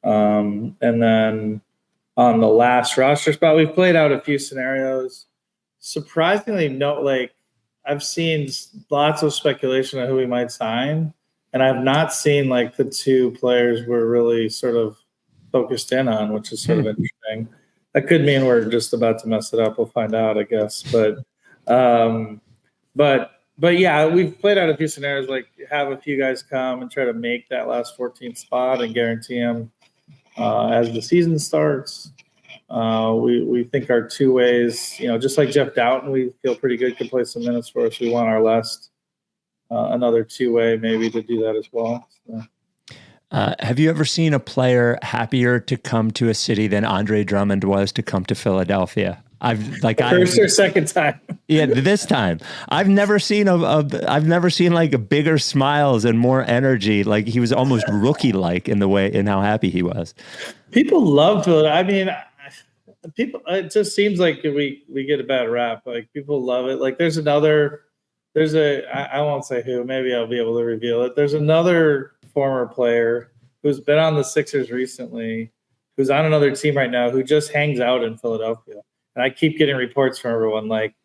Speaker 4: And then on the last roster spot, we've played out a few scenarios. Surprisingly, I've seen lots of speculation on who we might sign, and I've not seen the two players we're really sort of focused in on, which is sort of interesting. That could mean we're just about to mess it up. We'll find out, I guess. But yeah, we've played out a few scenarios, like have a few guys come and try to make that last 14th spot and guarantee them as the season starts. We think our two ways, just like Jeff Doughton, we feel pretty good, can play some minutes for us. We want our last another two-way maybe to do that as well. So.
Speaker 1: Have you ever seen a player happier to come to a city than Andre Drummond was to come to Philadelphia?
Speaker 4: First or second time?
Speaker 1: Yeah, this time. I've never seen a bigger smiles and more energy. Like, he was almost rookie-like in how happy he was. People
Speaker 4: love Philadelphia. I mean, it just seems like we get a bad rap. Like, people love it. Like, I won't say who, maybe I'll be able to reveal it. There's another former player who's been on the Sixers recently, who's on another team right now, who just hangs out in Philadelphia. And I keep getting reports from everyone like,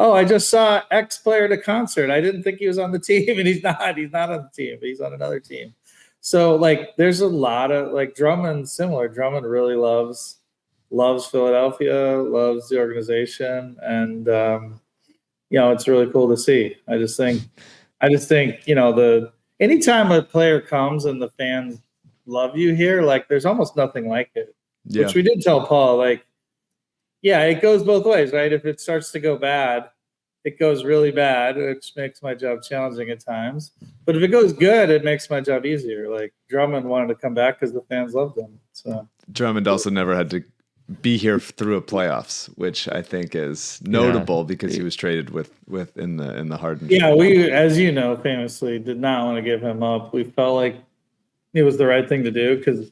Speaker 4: oh, I just saw X player at a concert. I didn't think he was on the team, and he's not on the team, but he's on another team. So there's a lot of Drummond, similar. Drummond really loves Philadelphia, loves the organization. And, it's really cool to see. I just think, anytime a player comes and the fans love you here, there's almost nothing like it. Yeah. Which we did tell Paul, it goes both ways, right? If it starts to go bad, it goes really bad, which makes my job challenging at times. But if it goes good, it makes my job easier. Like Drummond wanted to come back because the fans loved him. So
Speaker 3: Drummond also never had to be here through a playoffs, which I think is notable because he was traded with in the Harden.
Speaker 4: Yeah, we, as you know, famously did not want to give him up. We felt like it was the right thing to do because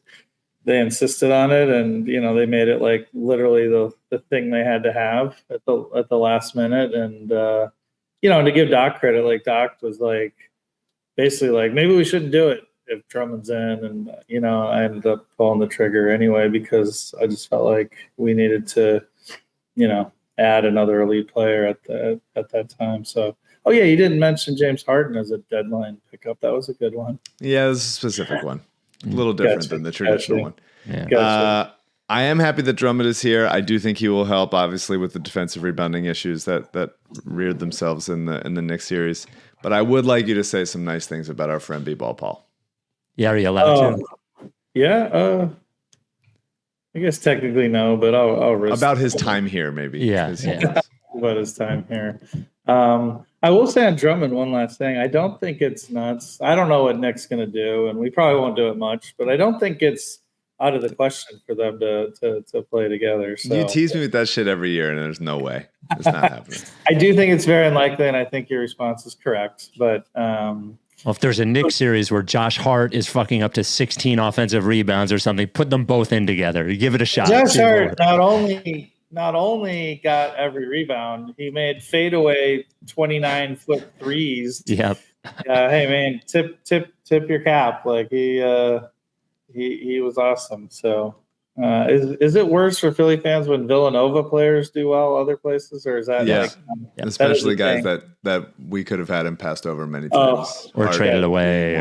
Speaker 4: they insisted on it, and they made it like literally the thing they had to have at the last minute. And to give Doc credit, like Doc was like basically like maybe we shouldn't do it if Drummond's in, and I ended up pulling the trigger anyway because I just felt like we needed to add another elite player at that time. So you didn't mention James Harden as a deadline pickup. That was a good one.
Speaker 3: Yeah, it was a specific one. A little different than the traditional one.
Speaker 1: Yeah.
Speaker 4: Gotcha.
Speaker 3: I am happy that Drummond is here. I do think he will help, obviously, with the defensive rebounding issues that reared themselves in the Knicks series. But I would like you to say some nice things about our friend BBall Paul.
Speaker 1: Yeah, are you allowed to?
Speaker 4: Yeah. I guess technically no, but I'll risk
Speaker 3: about his time here, maybe.
Speaker 1: Yeah.
Speaker 4: About his time here. I will say on Drummond one last thing. I don't think it's nuts. I don't know what Nick's going to do, and we probably won't do it much. But I don't think it's out of the question for them to play together. So
Speaker 3: you tease me with that shit every year, and there's no way it's not happening.
Speaker 4: I do think it's very unlikely, and I think your response is correct. But
Speaker 1: well, if there's a Knicks series where Josh Hart is fucking up to 16 offensive rebounds or something, put them both in together. You give it a shot.
Speaker 4: Josh Hart not only got every rebound, he made fadeaway 29-foot threes.
Speaker 1: Yep.
Speaker 4: Hey man, tip your cap. Like he was awesome. So is it worse for Philly fans when Villanova players do well other places, or is that
Speaker 3: especially guys that we could have had him passed over many times
Speaker 1: or traded away,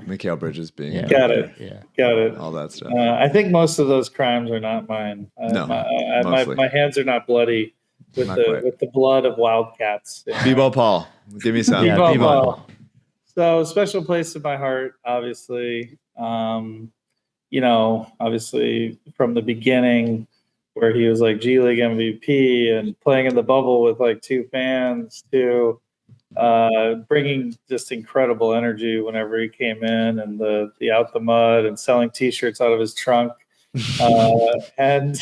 Speaker 3: Mikal Bridges being
Speaker 4: got it,
Speaker 3: all that stuff.
Speaker 4: I think most of those crimes are not mine. My hands are not bloody with the blood of Wildcats.
Speaker 3: BBall Paul, give me some.
Speaker 4: BBall Paul. So special place in my heart, obviously. Obviously from the beginning where he was like G League MVP and playing in the bubble with like two fans to bringing just incredible energy whenever he came in, and the out the mud and selling T-shirts out of his trunk and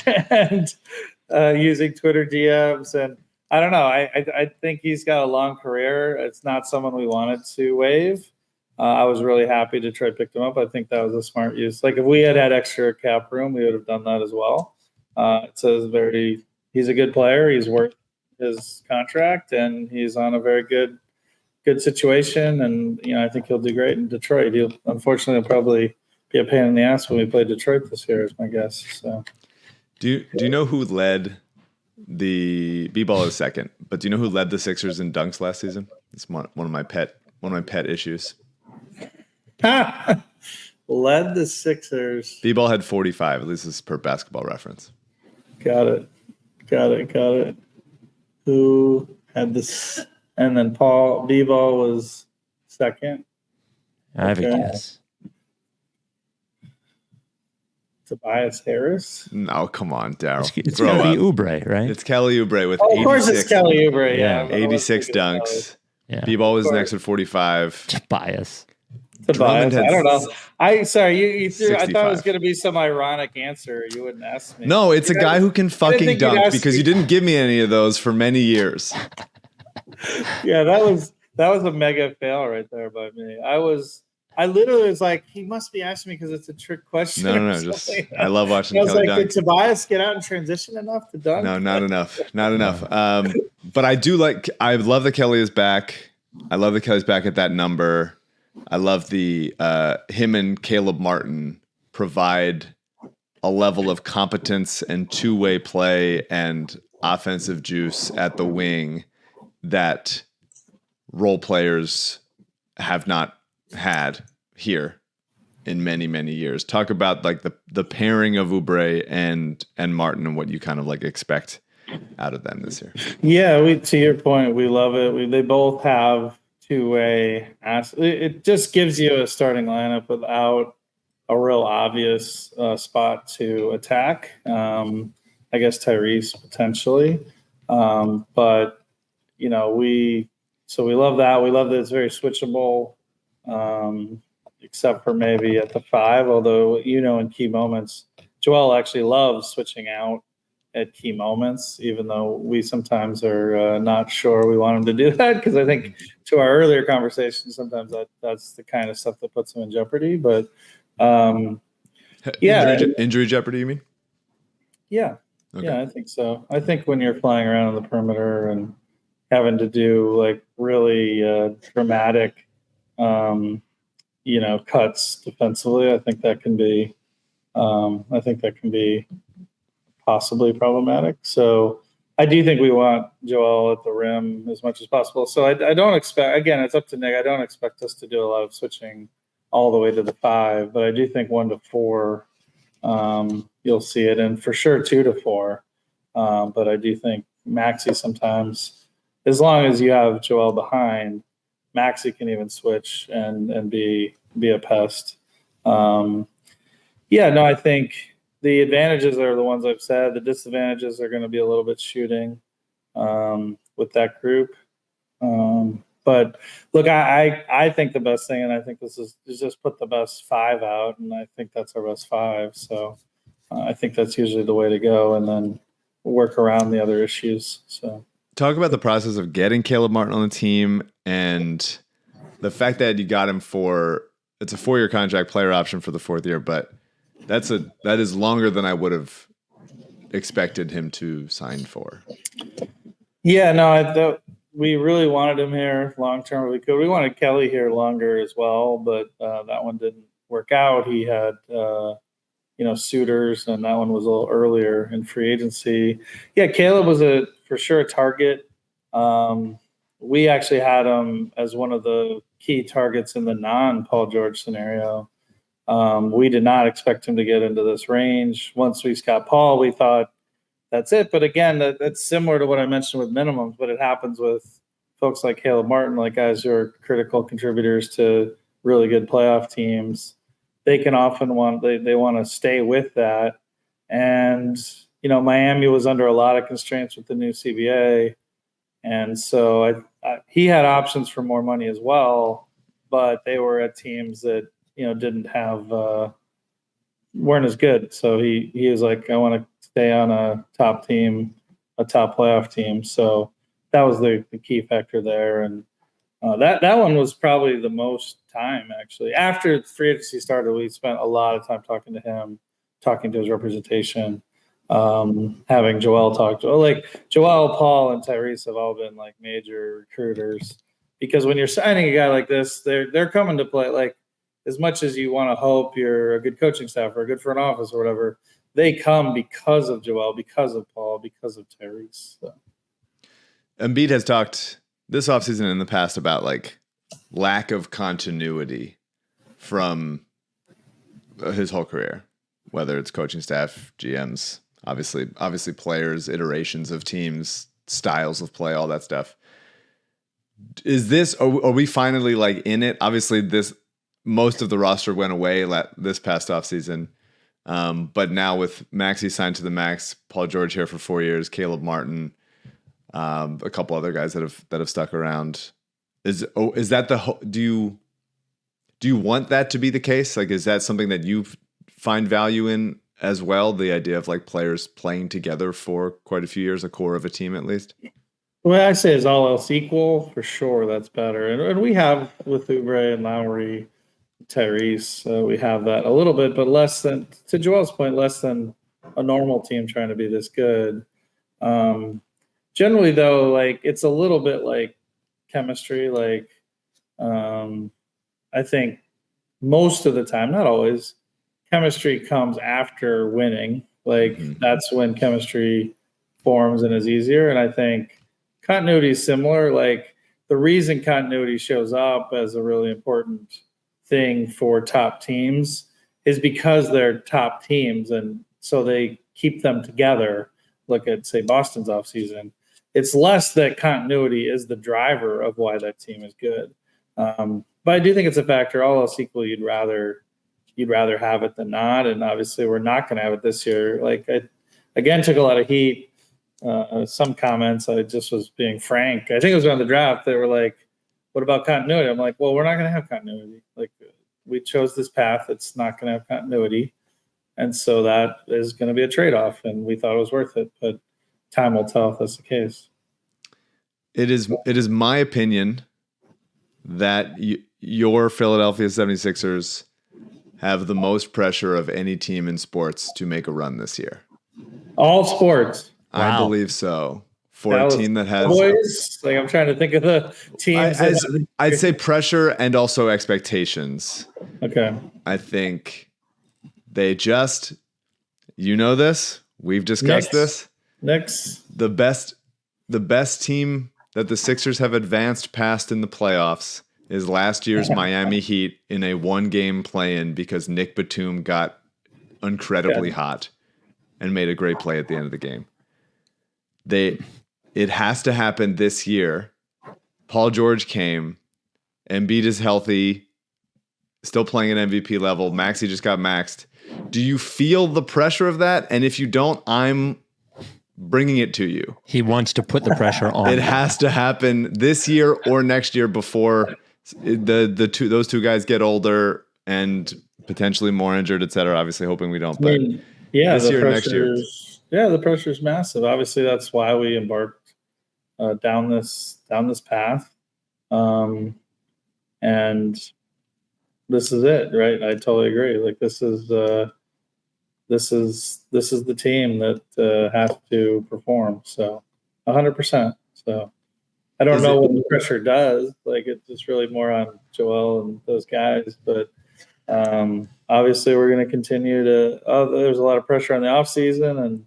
Speaker 4: using Twitter DMs. And I don't know. I think he's got a long career. It's not someone we wanted to waive. I was really happy Detroit picked him up. I think that was a smart use. Like if we had extra cap room, we would have done that as well. He's a good player. He's worth his contract, and he's on a very good situation. And I think he'll do great in Detroit. Unfortunately, he'll probably be a pain in the ass when we play Detroit this year, is my guess. So,
Speaker 3: do you know who led the B-ball is second? But do you know who led the Sixers in dunks last season? It's one of my pet issues.
Speaker 4: Led the Sixers.
Speaker 3: B-ball had 45. At least this is per Basketball Reference.
Speaker 4: Got it. Who had this? And then B-ball was second.
Speaker 1: I have a guess.
Speaker 4: Tobias Harris?
Speaker 3: No, come on, Daryl.
Speaker 1: It's got to be Oubre, right?
Speaker 3: It's Kelly Oubre with 86.
Speaker 4: Of course it's Kelly Oubre, yeah.
Speaker 3: 86 dunks. Yeah. B-ball was next at 45.
Speaker 1: Tobias.
Speaker 4: I don't know. I thought it was going to be some ironic answer. You wouldn't ask me.
Speaker 3: No, it's a guy who can fucking dunk because you didn't give me any of those for many years.
Speaker 4: Yeah, that was a mega fail right there by me. I literally was like, he must be asking me because it's a trick question.
Speaker 3: No. Just I love watching
Speaker 4: Kelly
Speaker 3: Kelly
Speaker 4: dunk.
Speaker 3: dunk.
Speaker 4: Did Tobias get out in transition enough to dunk?
Speaker 3: No, not enough. But I love that Kelly is back. I love that Kelly's back at that number. I love the him and Caleb Martin provide a level of competence and two-way play and offensive juice at the wing that role players have not had here in many, many years. Talk about like the pairing of Oubre and Martin and what you kind of like expect out of them this year.
Speaker 4: Yeah, to your point, we love it. They both have two-way. It just gives you a starting lineup without a real obvious spot to attack. I guess Tyrese potentially, but we love that. We love that it's very switchable, except for maybe at the 5, although, in key moments, Joel actually loves switching out at key moments, even though we sometimes are not sure we want him to do that, because I think to our earlier conversation, sometimes that's the kind of stuff that puts him in jeopardy. But
Speaker 3: injury jeopardy, you mean?
Speaker 4: Yeah.
Speaker 3: Okay.
Speaker 4: Yeah, I think so. I think when you're flying around on the perimeter and having to do like really dramatic, cuts defensively, I think that can be possibly problematic. So I do think we want Joel at the rim as much as possible. So I don't expect, again, it's up to Nick. I don't expect us to do a lot of switching all the way to the 5, but I do think 1 to 4, you'll see it, and for sure 2 to 4. But I do think Maxey sometimes, as long as you have Joel behind, Maxey can even switch and be a pest. I think the advantages are the ones I've said. The disadvantages are going to be a little bit shooting with that group. But look, I think the best thing, and I think this is just put the best 5 out, and I think that's our best 5. So I think that's usually the way to go, and then work around the other issues. So
Speaker 3: talk about the process of getting Caleb Martin on the team and the fact that you got him it's a 4-year contract, player option for the 4th year, but that is longer than I would have expected him to sign for.
Speaker 4: Yeah, no, we really wanted him here long term. We wanted Kelly here longer as well, but that one didn't work out. He had suitors, and that one was a little earlier in free agency. Yeah, Caleb was for sure a target. We actually had him as one of the key targets in the non-Paul George scenario. We did not expect him to get into this range. Once we got Paul, we thought that's it. But again, that's similar to what I mentioned with minimums, but it happens with folks like Caleb Martin, like guys who are critical contributors to really good playoff teams. They can often they want to stay with that. And, Miami was under a lot of constraints with the new CBA. And so he had options for more money as well, but they were at teams that, didn't have, weren't as good. So he was like, I want to stay on a top team, a top playoff team. So that was the key factor there. And that one was probably the most time, actually. After free agency started, we spent a lot of time talking to him, talking to his representation, having Joel talk to, like Joel, Paul, and Tyrese have all been like major recruiters, because when you're signing a guy like this, they're coming to play. Like, as much as you want to hope you're a good coaching staff or a good front office or whatever, they come because of Joel, because of Paul, because of Tyrese. So.
Speaker 3: Embiid has talked this offseason in the past about like lack of continuity from his whole career, whether it's coaching staff, GMs, obviously players, iterations of teams, styles of play, all that stuff. Are we finally like in it? Obviously most of the roster went away this past offseason. But now with Maxey signed to the max, Paul George here for 4 years, Caleb Martin, a couple other guys that have stuck around. Is that do you want that to be the case? Like, is that something that you find value in as well? The idea of like players playing together for quite a few years, a core of a team at least?
Speaker 4: Well, I say is all else equal, for sure that's better. And we have with Oubre and Lowry, Tyrese, we have that a little bit, but less than, to Joel's point, less than a normal team trying to be this good. Generally, though, like it's a little bit like chemistry. Like I think most of the time, not always, chemistry comes after winning. Like that's when chemistry forms and is easier. And I think continuity is similar. Like the reason continuity shows up as a really important thing for top teams is because they're top teams, and so they keep them together. Look at, say, Boston's offseason. It's less that continuity is the driver of why that team is good, but I do think it's a factor. All else equal, you'd rather have it than not, and obviously we're not going to have it this year. Like I, again, took a lot of heat some comments. I just was being frank. I think it was around the draft. They were like, what about continuity? I'm like, well, we're not going to have continuity. Like, we chose this path. It's not going to have continuity. And so that is going to be a trade-off. And we thought it was worth it. But time will tell if that's the case.
Speaker 3: It is my opinion that your Philadelphia 76ers have the most pressure of any team in sports to make a run this year.
Speaker 4: All sports.
Speaker 3: I believe so. For a team that has
Speaker 4: boys, like I'm trying to think of the teams.
Speaker 3: I'd say pressure and also expectations.
Speaker 4: Okay.
Speaker 3: I think they just, this. We've discussed this.
Speaker 4: Knicks.
Speaker 3: The best team that the Sixers have advanced past in the playoffs is last year's Miami Heat in a 1-game play-in because Nick Batum got incredibly hot and made a great play at the end of the game. It has to happen this year. Paul George came. Embiid is healthy, still playing at MVP level. Maxey just got maxed. Do you feel the pressure of that? And if you don't, I'm bringing it to you.
Speaker 1: He wants to put the pressure on.
Speaker 3: It has to happen this year or next year before those two guys get older and potentially more injured, et cetera. Obviously, hoping we don't. But this year, next year.
Speaker 4: Yeah, the pressure is massive. Obviously, that's why we embarked down this path, and this is it, right? I totally agree. Like this is the team that has to perform. So, 100%. So, I don't know what the pressure does. Like it's really more on Joel and those guys, but obviously we're going to continue to. There's a lot of pressure on the offseason, and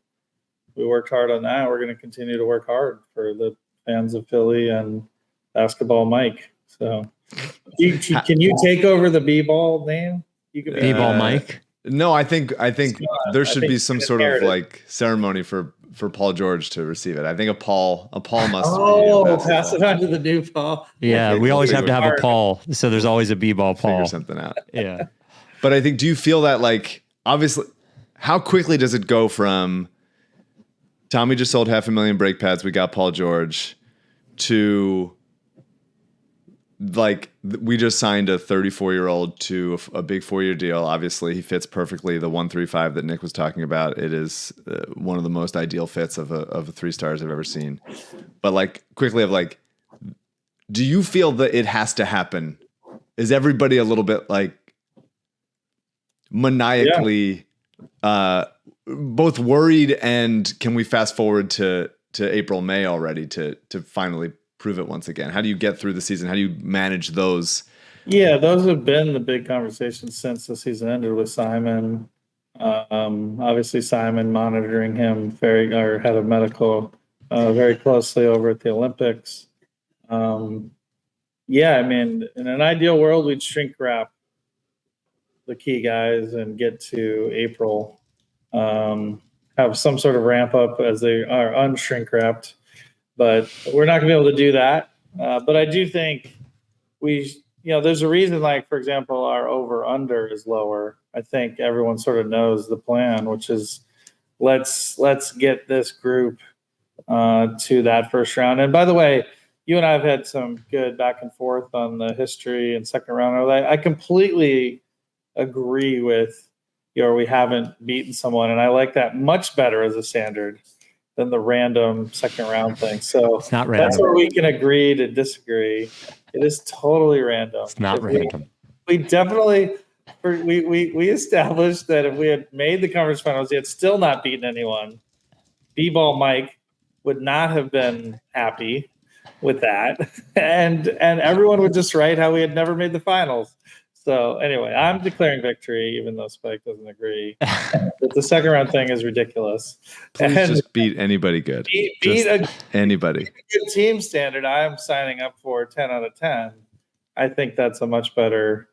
Speaker 4: we worked hard on that. We're going to continue to work hard for the fans of Philly and Basketball Mike. So, can you take over the BBall name? You can
Speaker 1: BBall Mike.
Speaker 3: No, I think there should be some sort of like ceremony for Paul George to receive it. I think a Paul must.
Speaker 4: Pass it on to the new Paul.
Speaker 1: Yeah, we always have to have a Paul, so there's always a B-ball Paul.
Speaker 3: Figure something out.
Speaker 1: Yeah,
Speaker 3: but I think, do you feel that like obviously, how quickly does it go from Tommy just sold 500,000 brake pads, we got Paul George, to like we just signed a 34-year-old to a big 4-year deal. Obviously, he fits perfectly the 135 that Nick was talking about. It is one of the most ideal fits of a 3-stars I've ever seen. But like quickly, of like, do you feel that it has to happen? Is everybody a little bit like maniacally both worried and can we fast forward to April, May already to finally prove it once again? How do you get through the season? How do you manage those?
Speaker 4: Yeah, those have been the big conversations since the season ended with Simon. Obviously, Simon monitoring him head of medical very closely over at the Olympics. Yeah, I mean, in an ideal world, we'd shrink wrap the key guys and get to April, have some sort of ramp up as they are unshrink wrapped. But we're not going to be able to do that. But I do think there's a reason, like, for example, our over-under is lower. I think everyone sort of knows the plan, which is let's get this group to that first round. And by the way, you and I have had some good back and forth on the history and second round. I completely agree with we haven't beaten someone, and I like that much better as a standard than the random second round thing. So
Speaker 1: it's not random.
Speaker 4: That's where we can agree to disagree. It is totally random.
Speaker 1: It's not random.
Speaker 4: We definitely we established that if we had made the conference finals, he had still not beaten anyone, B-ball Mike would not have been happy with that, and everyone would just write how we had never made the finals. So anyway, I'm declaring victory, even though Spike doesn't agree. But the second round thing is ridiculous.
Speaker 3: Please just beat anybody good. Beat anybody.
Speaker 4: Good team standard. I'm signing up for 10 out of 10. I think that's a much better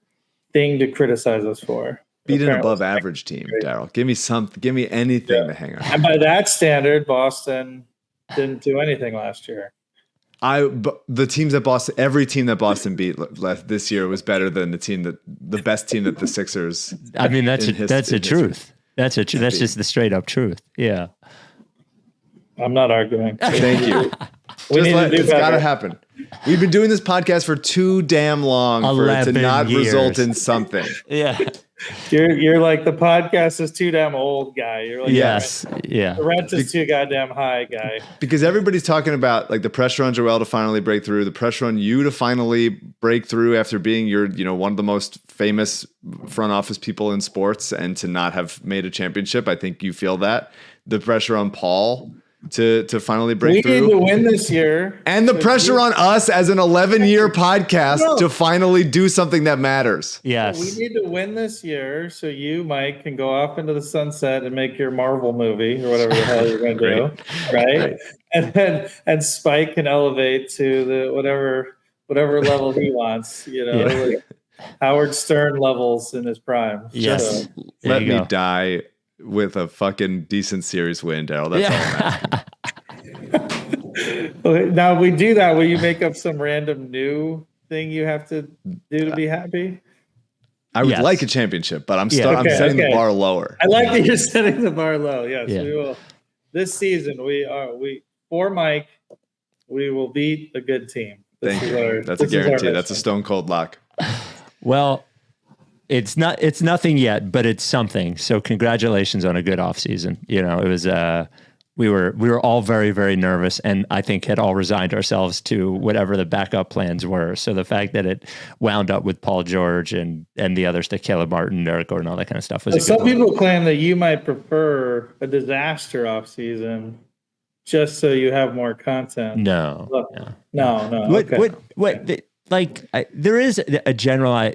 Speaker 4: thing to criticize us for.
Speaker 3: Beat an above average team, Daryl. Give me anything to hang on.
Speaker 4: And by that standard, Boston didn't do anything last year.
Speaker 3: The teams that Boston, every team that Boston beat this year was better than the best team that the Sixers.
Speaker 1: I mean, that's the truth. That's just the straight up truth. Yeah.
Speaker 4: I'm not arguing.
Speaker 3: Thank you. It's got to happen. We've been doing this podcast for too damn long for it to not result in something.
Speaker 1: Yeah.
Speaker 4: You're like the podcast is too damn old guy. You're like,
Speaker 1: yes.
Speaker 4: The rent is too goddamn high guy.
Speaker 3: Because everybody's talking about like the pressure on Joel to finally break through, the pressure on you to finally break through after being one of the most famous front office people in sports and to not have made a championship. I think you feel that. The pressure on Paul to finally break through.
Speaker 4: We need to win this year.
Speaker 3: And the pressure on us as an 11-year podcast to finally do something that matters.
Speaker 1: Yes.
Speaker 4: We need to win this year so you, Mike, can go off into the sunset and make your Marvel movie or whatever the hell you're going to do. Right? And Spike can elevate to the whatever level he wants, like Howard Stern levels in his prime.
Speaker 1: Yes.
Speaker 4: So,
Speaker 3: let me die with a fucking decent series win, Daryl. That's all I'm asking.
Speaker 4: Now we do that. Will you make up some random new thing you have to do to be happy?
Speaker 3: I would like a championship, but I'm setting the bar lower.
Speaker 4: I like that you're setting the bar low. Yes, we will. This season, for Mike, we will beat a good team.
Speaker 3: Thank you. That's a guarantee. That's a stone cold lock.
Speaker 1: Well, it's nothing yet, but it's something. So congratulations on a good offseason. It was we were all very, very nervous, and I think had all resigned ourselves to whatever the backup plans were. So the fact that it wound up with Paul George and the others, to Caleb Martin, Eric Gordon, all that kind of stuff was.
Speaker 4: Some people claim that you might prefer a disaster offseason just so you have more content.
Speaker 1: No.
Speaker 4: Okay.
Speaker 1: There is a general,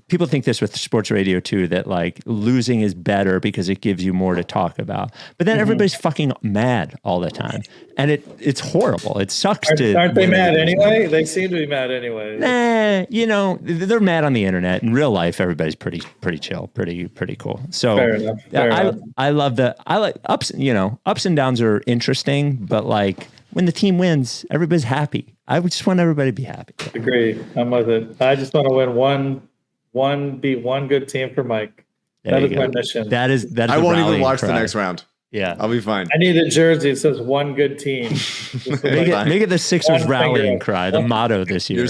Speaker 1: people think this with sports radio too, that like losing is better because it gives you more to talk about. But then everybody's fucking mad all the time. And it's horrible. It sucks
Speaker 4: Aren't they mad anyway? They seem to be mad anyway.
Speaker 1: They're mad on the internet. In real life, everybody's pretty chill, pretty cool. So
Speaker 4: fair enough.
Speaker 1: I like ups and downs are interesting, but like when the team wins, everybody's happy. I would just want everybody to be happy.
Speaker 4: Agree. I'm with it. I just want to win be one good team for Mike. That is my mission.
Speaker 1: That is.
Speaker 3: I won't even watch the next round.
Speaker 1: Yeah,
Speaker 3: I'll be fine.
Speaker 4: I need a jersey that says "one good team."
Speaker 1: Make it the Sixers rallying cry, the motto this year.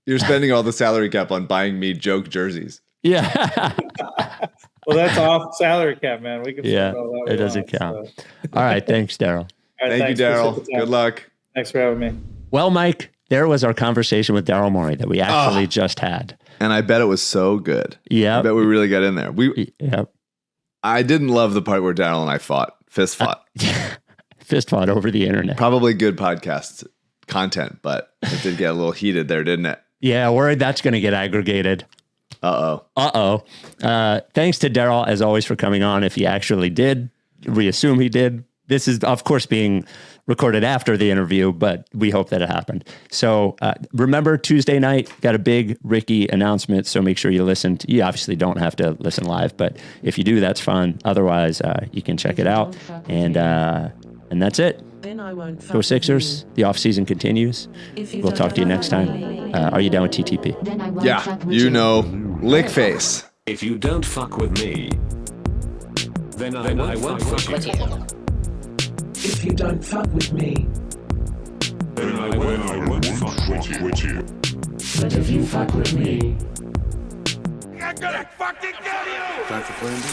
Speaker 3: You're spending all the salary cap on buying me joke jerseys.
Speaker 1: Yeah.
Speaker 4: Well, that's off salary cap, man. We can.
Speaker 1: Yeah, it doesn't count. So. All right, thanks, Daryl.
Speaker 3: Thank you, Daryl. Good luck.
Speaker 4: Thanks for having me.
Speaker 1: Well, Mike, there was our conversation with Daryl Morey that we actually just had.
Speaker 3: And I bet it was so good.
Speaker 1: Yeah.
Speaker 3: I bet we really got in there. I didn't love the part where Daryl and I fist fought.
Speaker 1: Fist fought over the internet.
Speaker 3: Probably good podcast content, but it did get a little heated there, didn't it?
Speaker 1: Yeah, worried that's going to get aggregated.
Speaker 3: Uh-oh.
Speaker 1: Thanks to Daryl, as always, for coming on. If he actually did, we assume he did. This is, of course, being recorded after the interview, but we hope that it happened. So remember, Tuesday night, got a big Ricky announcement, so make sure you listen. You obviously don't have to listen live, but if you do, that's fun. Otherwise, you can check it out. And that's it. Go Sixers. The offseason continues. We'll talk to you next time. Are you down with TTP?
Speaker 3: Yeah, lick face.
Speaker 8: If you don't fuck with me, then I won't fuck with you. If you don't fuck with me, then I won't fuck with you. But if you fuck with me, I'm gonna fucking kill you! That's a plan B.